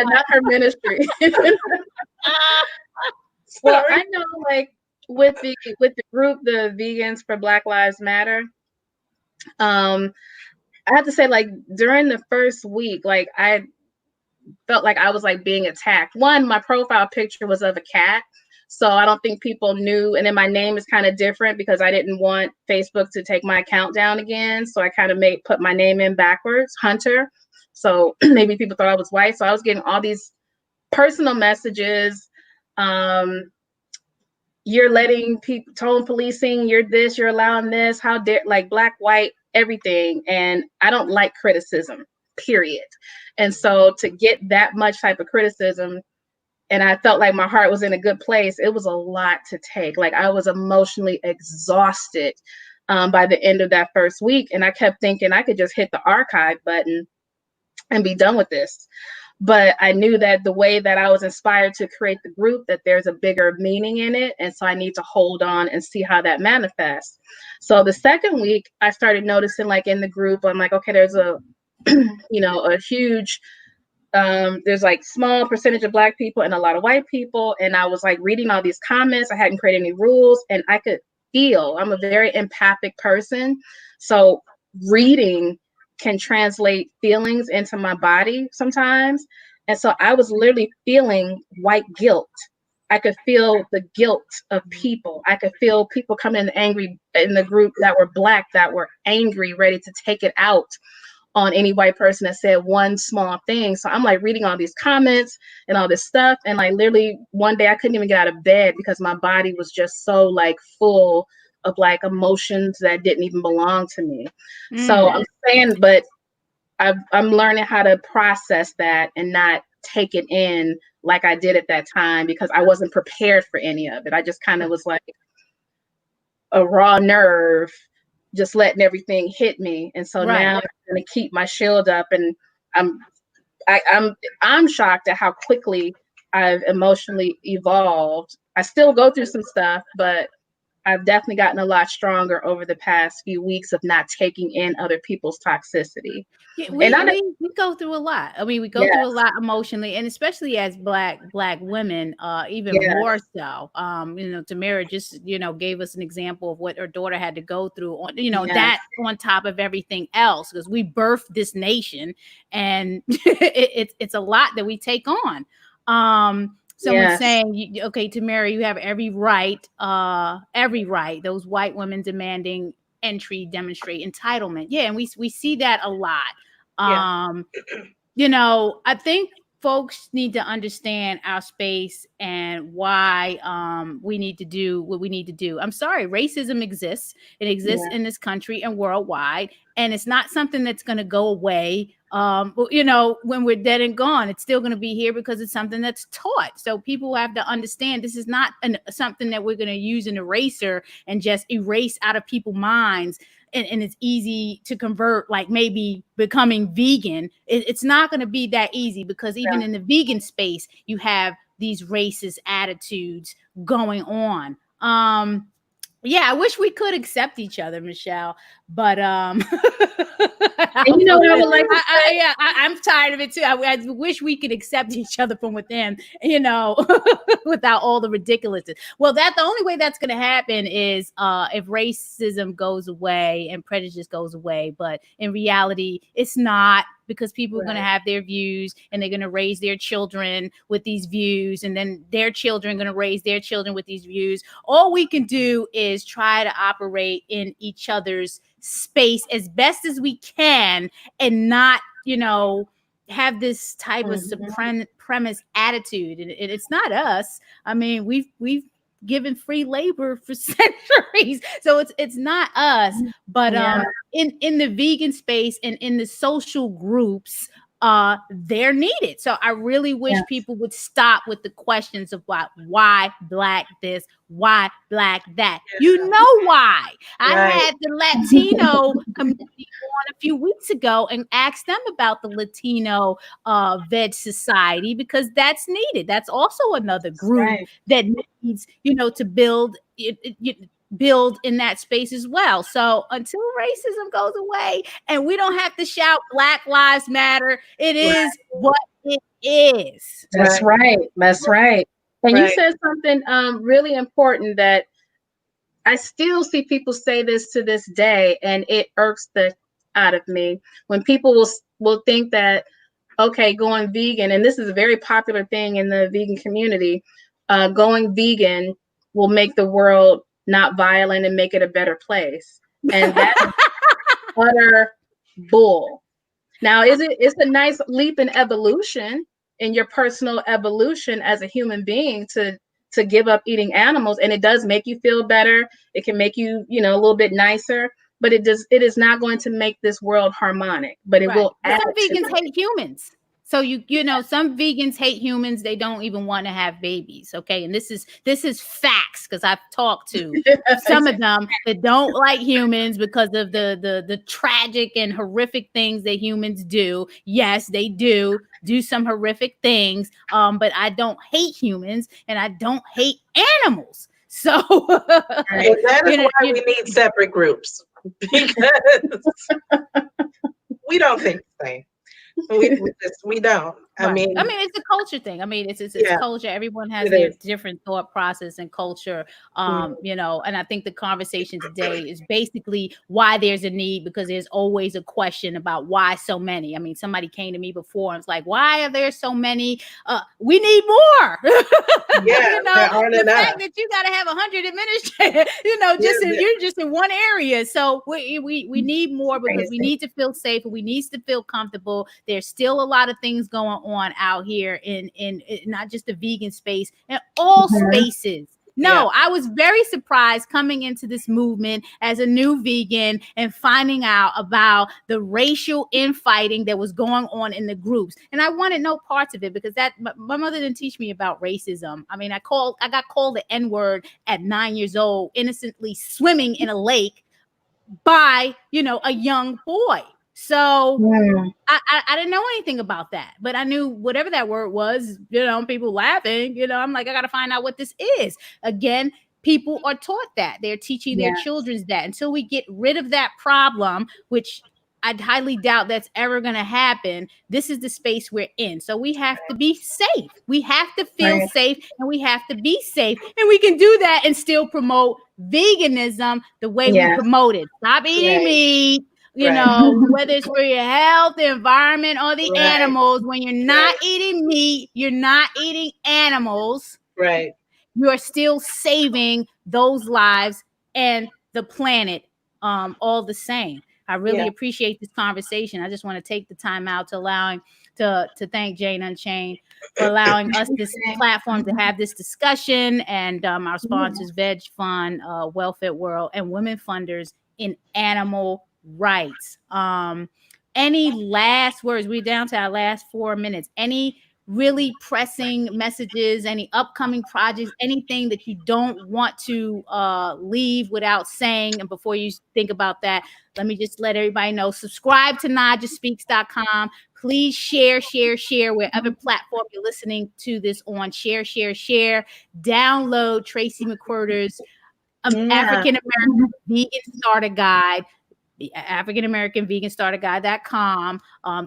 Not her ministry. Well, I know, like with the group, the Vegans for Black Lives Matter. I have to say, like during the first week, like I felt like I was like being attacked. One, my profile picture was of a cat. So I don't think people knew. And then my name is kind of different because I didn't want Facebook to take my account down again. So I kind of put my name in backwards, Hunter. So maybe people thought I was white. So I was getting all these personal messages. You're letting people, tone policing, you're this, you're allowing this, how dare, like black, white, everything. And I don't like criticism, period. And so to get that much type of criticism, and I felt like my heart was in a good place, it was a lot to take. Like I was emotionally exhausted by the end of that first week. And I kept thinking I could just hit the archive button and be done with this. But I knew that the way that I was inspired to create the group, that there's a bigger meaning in it. And so I need to hold on and see how that manifests. So the second week, I started noticing like in the group, I'm like, okay, there's a, a huge, there's like small percentage of Black people and a lot of white people. And I was like reading all these comments. I hadn't created any rules and I could feel, I'm a very empathic person. So reading can translate feelings into my body sometimes. And so I was literally feeling white guilt. I could feel the guilt of people. I could feel people coming in angry in the group that were Black, that were angry, ready to take it out on any white person that said one small thing. So I'm like reading all these comments and all this stuff. And like literally one day I couldn't even get out of bed because my body was just so like full of like emotions that didn't even belong to me. So I'm saying, but I'm learning how to process that and not take it in like I did at that time, because I wasn't prepared for any of it. I just kind of was like a raw nerve, just letting everything hit me. And so now I'm going to keep my shield up, and I'm shocked at how quickly I've emotionally evolved. I still go through some stuff, but I've definitely gotten a lot stronger over the past few weeks of not taking in other people's toxicity. Yeah, we go through a lot. I mean, we go through a lot emotionally, and especially as black women, even more so. Tamara just, gave us an example of what her daughter had to go through on, that on top of everything else, because we birthed this nation, and it's a lot that we take on. Someone's saying, okay, Tamara, you have every right. Those white women demanding entry demonstrate entitlement. Yeah, and we see that a lot. I think folks need to understand our space and why we need to do what we need to do. I'm sorry, racism exists. It exists in this country and worldwide, and it's not something that's going to go away. When we're dead and gone, it's still going to be here because it's something that's taught. So people have to understand this is not something that we're going to use an eraser and just erase out of people's minds. And it's easy to convert, like maybe becoming vegan. It's not going to be that easy, because even in the vegan space, you have these racist attitudes going on. I wish we could accept each other, Michelle, but and you know what I would like to say? I'm tired of it too. I wish we could accept each other from within, without all the ridiculousness. Well, the only way that's going to happen is if racism goes away and prejudice goes away. But in reality, it's not, because people are going to have their views, and they're going to raise their children with these views, and then their children are going to raise their children with these views. All we can do is try to operate in each other's space as best as we can, and not, have this type of supremacist attitude. And it's not us. I mean, we've given free labor for centuries, so it's not us. But in the vegan space and in the social groups, they're needed. So I really wish people would stop with the questions of why black this, why black that. You know why. I had the Latino community on a few weeks ago and asked them about the Latino veg society, because that's needed. That's also another group that needs, to build in that space as well. So until racism goes away and we don't have to shout Black Lives Matter, it is what it is. That's right. That's right. And you said something really important that I still see people say this to this day, and it irks the out of me when people will think that, okay, going vegan, and this is a very popular thing in the vegan community, going vegan will make the world not violent and make it a better place. And that's utter bull. Now, it's a nice leap in evolution, in your personal evolution as a human being, to give up eating animals, and it does make you feel better. It can make you, a little bit nicer, but it is not going to make this world harmonic, but it will add. Some vegans hate humans. So some vegans hate humans. They don't even want to have babies. Okay. And this is facts, because I've talked to some of them that don't like humans because of the tragic and horrific things that humans do. Yes, they do some horrific things. But I don't hate humans, and I don't hate animals. So that is why we need separate groups, because we don't think the same. We don't. I mean, it's a culture thing. I mean, it's culture. Everyone has their different thought process and culture. And I think the conversation today is basically why there's a need, because there's always a question about why so many. I mean, somebody came to me before and was like, why are there so many? We need more. The fact that you got to have 100 administrators, you're just in one area. So we need more, because we need to feel safe, and we need to feel comfortable. There's still a lot of things going on out here in not just the vegan space, in all spaces. No, I was very surprised coming into this movement as a new vegan and finding out about the racial infighting that was going on in the groups. And I wanted no parts of it because my mother didn't teach me about racism. I mean, I got called the N-word at 9 years old, innocently swimming in a lake by, a young boy. So I didn't know anything about that, but I knew whatever that word was, people laughing, I'm like, I got to find out what this is. Again, people are taught that. They're teaching their children that. Until we get rid of that problem, which I highly doubt that's ever going to happen, this is the space we're in. So we have to be safe. We have to feel safe, and we have to be safe. And we can do that and still promote veganism the way we promote it. Stop eating meat. Whether it's for your health, the environment, or the animals. When you're not eating meat, you're not eating animals. Right. You are still saving those lives and the planet all the same. I really appreciate this conversation. I just want to take the time out to thank Jane Unchained for allowing us this platform to have this discussion, and our sponsors, Veg Fund, Welfare World, and women funders in animal rights. Any last words? We're down to our last 4 minutes. Any really pressing messages, any upcoming projects, anything that you don't want to leave without saying? And before you think about that, let me just let everybody know, subscribe to NaijhaSpeaks.com. Please share wherever platform you're listening to this on. Share. Download Tracy McWhirter's African American Vegan Starter Guide, the African American Vegan Starter Guide.com.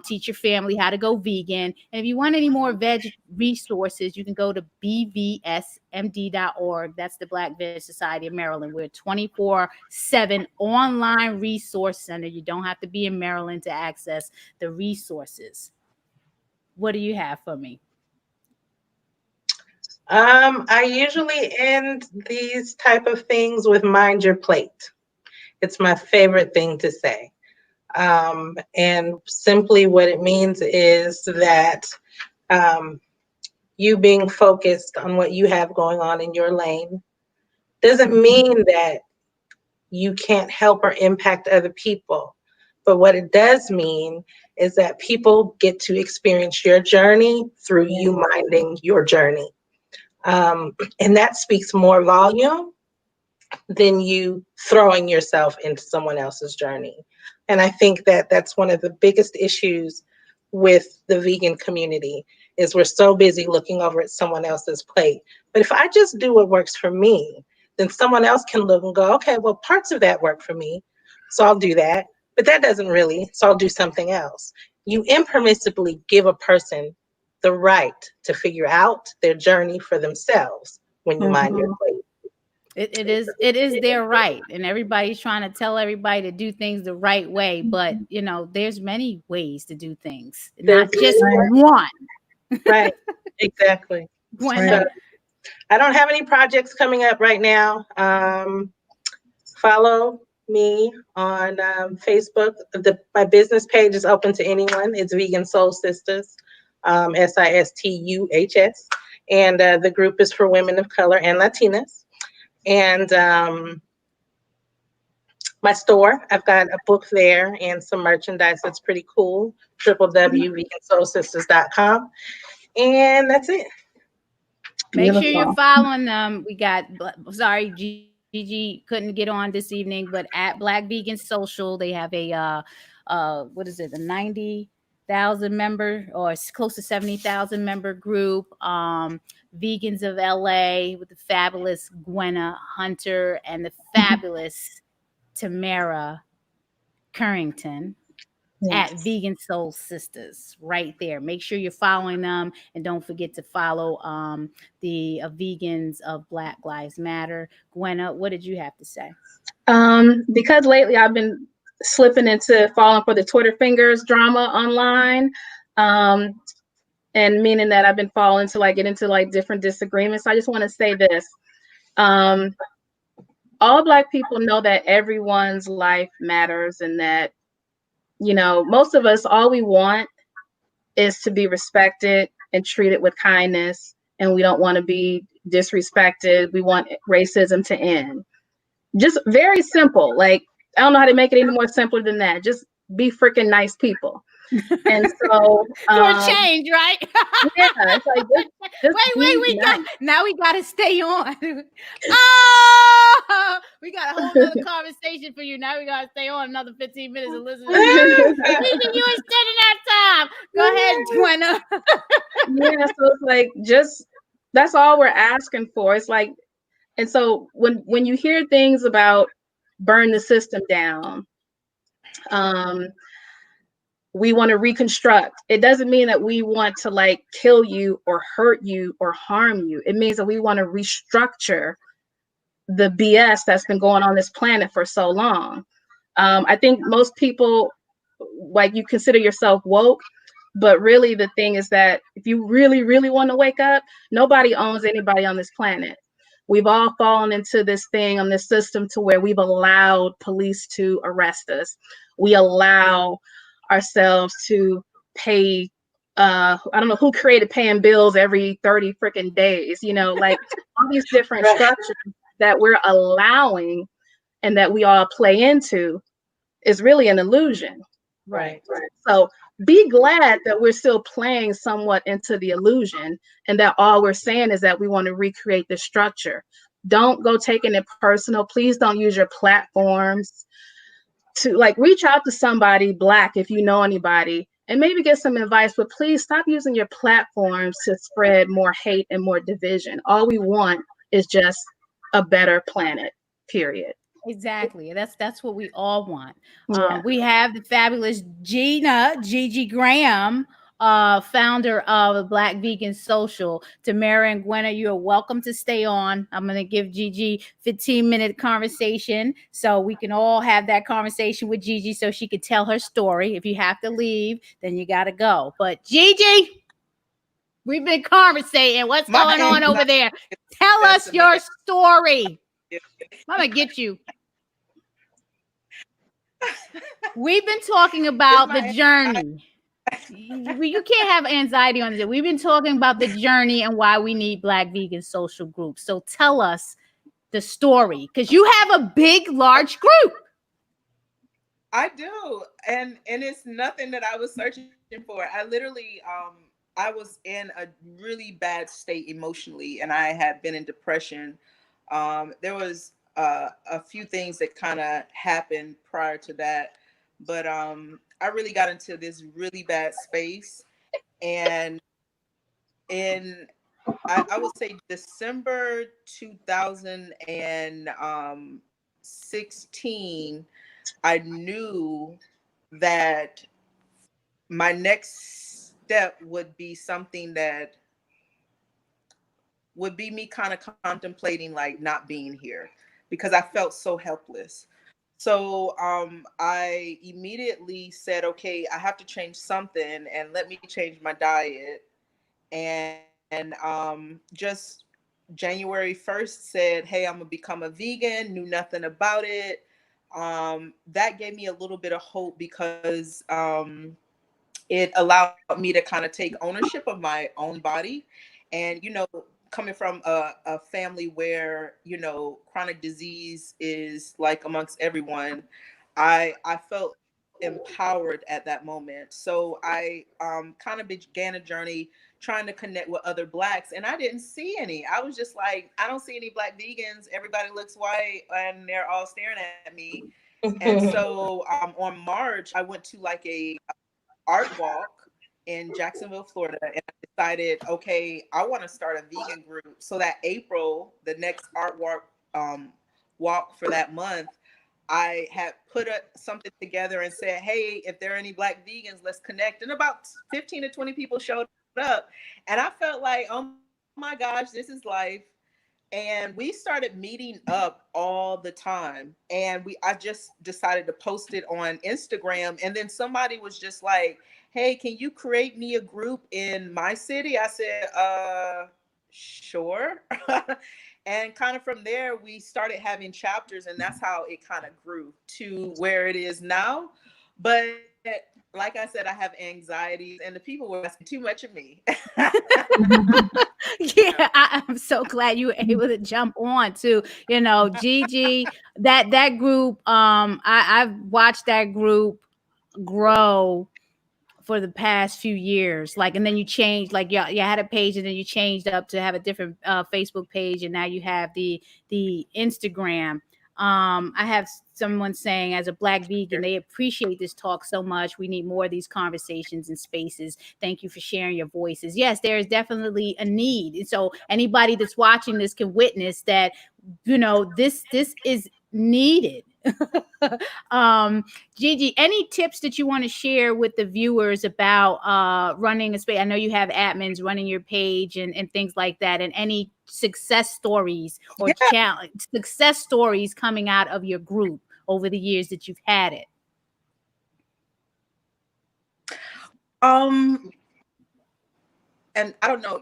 Teach your family how to go vegan. And if you want any more veg resources, you can go to bvsmd.org. That's the Black Veg Society of Maryland. We're a 24/7 online resource center. You don't have to be in Maryland to access the resources. What do you have for me? I usually end these type of things with mind your plate. It's my favorite thing to say. And simply what it means is that you being focused on what you have going on in your lane doesn't mean that you can't help or impact other people. But what it does mean is that people get to experience your journey through you minding your journey. And that speaks more volume than you throwing yourself into someone else's journey. And I think that that's one of the biggest issues with the vegan community, is we're so busy looking over at someone else's plate. But if I just do what works for me, then someone else can look and go, okay, well, parts of that work for me, so I'll do that. But that doesn't really, so I'll do something else. You impermissibly give a person the right to figure out their journey for themselves when you mind your plate. It is their right, and everybody's trying to tell everybody to do things the right way, but there's many ways to do things, not just one. Right, exactly. So, I don't have any projects coming up right now. Follow me on Facebook. My business page is open to anyone. It's Vegan Soul Sisters, Sistuhs, and the group is for women of color and Latinas. And my store, I've got a book there and some merchandise that's pretty cool, www.vegansoulsisters.com. And that's it. Make sure you're following them. We got, sorry, Gigi couldn't get on this evening, but at Black Vegan Social, they have a, a 90,000 member, or it's close to 70,000 member group. Vegans of LA with the fabulous Gwenna Hunter and the fabulous Tamra Currington at Vegan Soul Sisters right there. Make sure you're following them, and don't forget to follow the vegans of Black Lives Matter. Gwenna, what did you have to say? Because lately I've been slipping into falling for the Twitter fingers drama online. And meaning that I've been falling to get into different disagreements. I just want to say this. All Black people know that everyone's life matters, and that, most of us, all we want is to be respected and treated with kindness. And we don't want to be disrespected. We want racism to end. Just very simple. Like, I don't know how to make it any more simpler than that. Just be freaking nice people. And so for a change, right? yeah, it's like just wait, nice. we got to stay on. Oh, we got a whole nother conversation for you. Now we got to stay on another 15 minutes and listen to you. You extending that time. Go ahead, Gwenna. Yeah, so it's like, just, that's all we're asking for. It's like, and so when you hear things about burn the system down, we want to reconstruct. It doesn't mean that we want to like kill you or hurt you or harm you. It means that we want to restructure the BS that's been going on this planet for so long. I think most people, like, you consider yourself woke, but really the thing is that if you really, really want to wake up, nobody owns anybody on this planet. We've all fallen into this thing on this system to where we've allowed police to arrest us. We allow ourselves to pay, I don't know who created paying bills every 30 freaking days, you know, like all these different structures that we're allowing and that we all play into is really an illusion. Right. So be glad that we're still playing somewhat into the illusion, and that all we're saying is that we want to recreate the structure. Don't go taking it personal. Please don't use your platforms to like reach out to somebody Black if you know anybody and maybe get some advice, but please stop using your platforms to spread more hate and more division. All we want is just a better planet, period. Exactly. That's what we all want. Yeah. We have the fabulous Gigi Graham, founder of Black Vegan Social. Tamara and Gwenna, you are welcome to stay on. I'm going to give Gigi 15-minute conversation so we can all have that conversation with Gigi so she can tell her story. If you have to leave, then you got to go. But Gigi, we've been conversating. What's going on over there? Tell us your story. I'm going to get you. We've been talking about the journey. You can't have anxiety on this. We've been talking about the journey and why we need Black vegan social groups. So tell us the story, because you have a big, large group. I do. And it's nothing that I was searching for. I literally, I was in a really bad state emotionally, and I had been in depression. There was a few things that kind of happened prior to that, but I really got into this really bad space, and I would say December 2016, I knew that my next step would be something that would be me kind of contemplating like not being here, because I felt so helpless. So I immediately said, okay, I have to change something, and let me change my diet. And just January 1st said, hey, I'm gonna become a vegan, knew nothing about it. That gave me a little bit of hope, because it allowed me to kind of take ownership of my own body. And, you know, coming from a family where, you know, chronic disease is like amongst everyone, I felt empowered at that moment. So I kind of began a journey trying to connect with other Blacks, and I didn't see any. I was just like, I don't see any Black vegans. Everybody looks white and they're all staring at me. And so on March, I went to like a art walk in Jacksonville, Florida, and I decided, okay, I want to start a vegan group. So that April, the next art walk for that month, I had put something together and said, hey, if there are any Black vegans, let's connect. And about 15 to 20 people showed up, and I felt like, oh my gosh, this is life. And we started meeting up all the time. And I just decided to post it on Instagram. And then somebody was just like, hey, can you create me a group in my city? I said, sure. And kind of from there, we started having chapters, and that's how it kind of grew to where it is now. But like I said, I have anxieties, and the people were asking too much of me. Yeah, I'm so glad you were able to jump on too. You know, Gigi, that group, I've watched that group grow for the past few years. Like, and then you changed, like you had a page and then you changed up to have a different Facebook page, and now you have the Instagram. I have someone saying, as a Black vegan, they appreciate this talk so much. We need more of these conversations and spaces. Thank you for sharing your voices. Yes, there is definitely a need. And so anybody that's watching this can witness that, you know, this is needed. Gigi, any tips that you want to share with the viewers about running a space? I know you have admins running your page and things like that, and any success stories or success stories coming out of your group over the years that you've had it. And I don't know,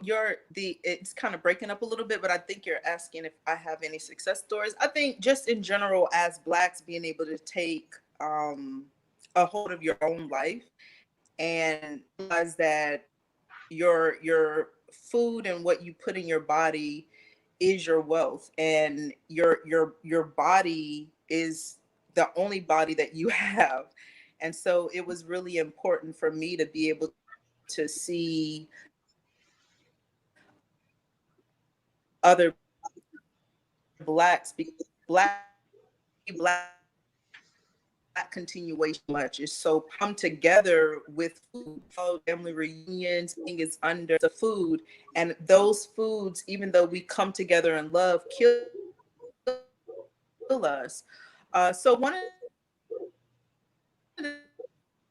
it's kind of breaking up a little bit, but I think you're asking if I have any success stories. I think just in general, as Blacks, being able to take a hold of your own life and realize that your food and what you put in your body is your wealth, and your body is the only body that you have. And so it was really important for me to be able to see other Blacks, black continuation much is so come together with food, family reunions, thing is under the food, and those foods, even though we come together in love, kill us. So one of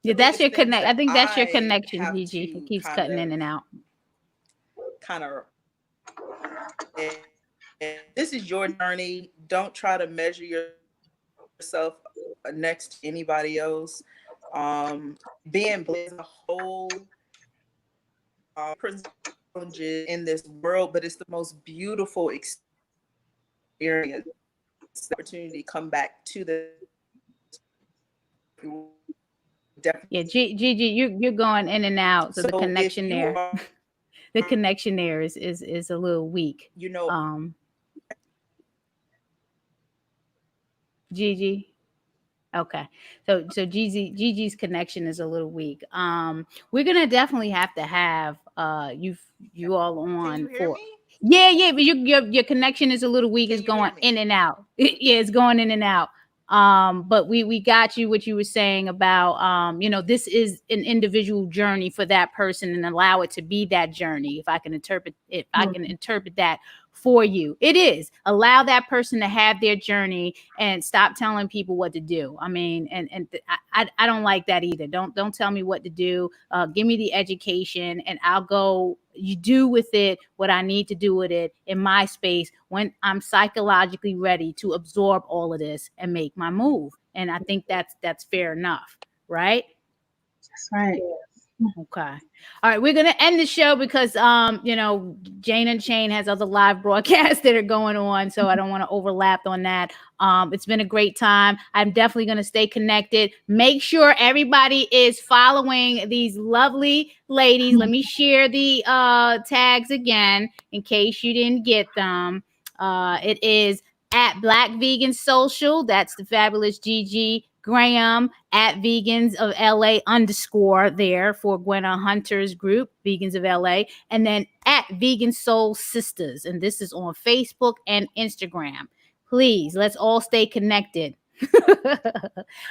Yeah, that's your connect. I think that's your connection, Gigi. It keeps cutting in and out. Kind of. And this is your journey. Don't try to measure yourself next to anybody else. Being Black as a whole in this world, but it's the most beautiful experience. It's the opportunity to come back to the. Yeah, Gigi, you're going in and out, so the connection there. The connection there is a little weak. You know, Gigi. Okay, so Gigi's connection is a little weak. We're gonna definitely have to have you all on for. Yeah, but your connection is a little weak. It's going in and out. Yeah, it's going in and out. But we got you what you were saying about you know, this is an individual journey for that person, and allow it to be that journey. If I can interpret that for you, it is allow that person to have their journey and stop telling people what to do. I mean, I don't like that either. Don't tell me what to do. Give me the education, and I'll go. You do with it what I need to do with it in my space when I'm psychologically ready to absorb all of this and make my move. And I think that's fair enough, right? That's right. Okay. All right. We're going to end the show because, you know, Jane and Shane has other live broadcasts that are going on. So I don't want to overlap on that. It's been a great time. I'm definitely going to stay connected. Make sure everybody is following these lovely ladies. Let me share the tags again in case you didn't get them. It is at Black Vegan Social. That's the fabulous Gigi Graham, at Vegans of LA _ there for Gwenna Hunter's group, Vegans of LA, and then at Vegan Soul Sisters. And this is on Facebook and Instagram. Please, let's all stay connected.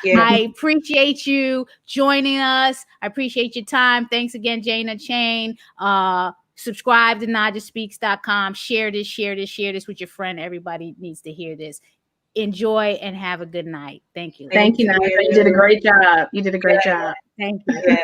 Yeah. I appreciate you joining us. I appreciate your time. Thanks again, Jana Chain. Subscribe to NaijhaSpeaks.com. Share this with your friend. Everybody needs to hear this. Enjoy and have a good night. Thank you. Thank you, Naijha. You did a great job. Thank you.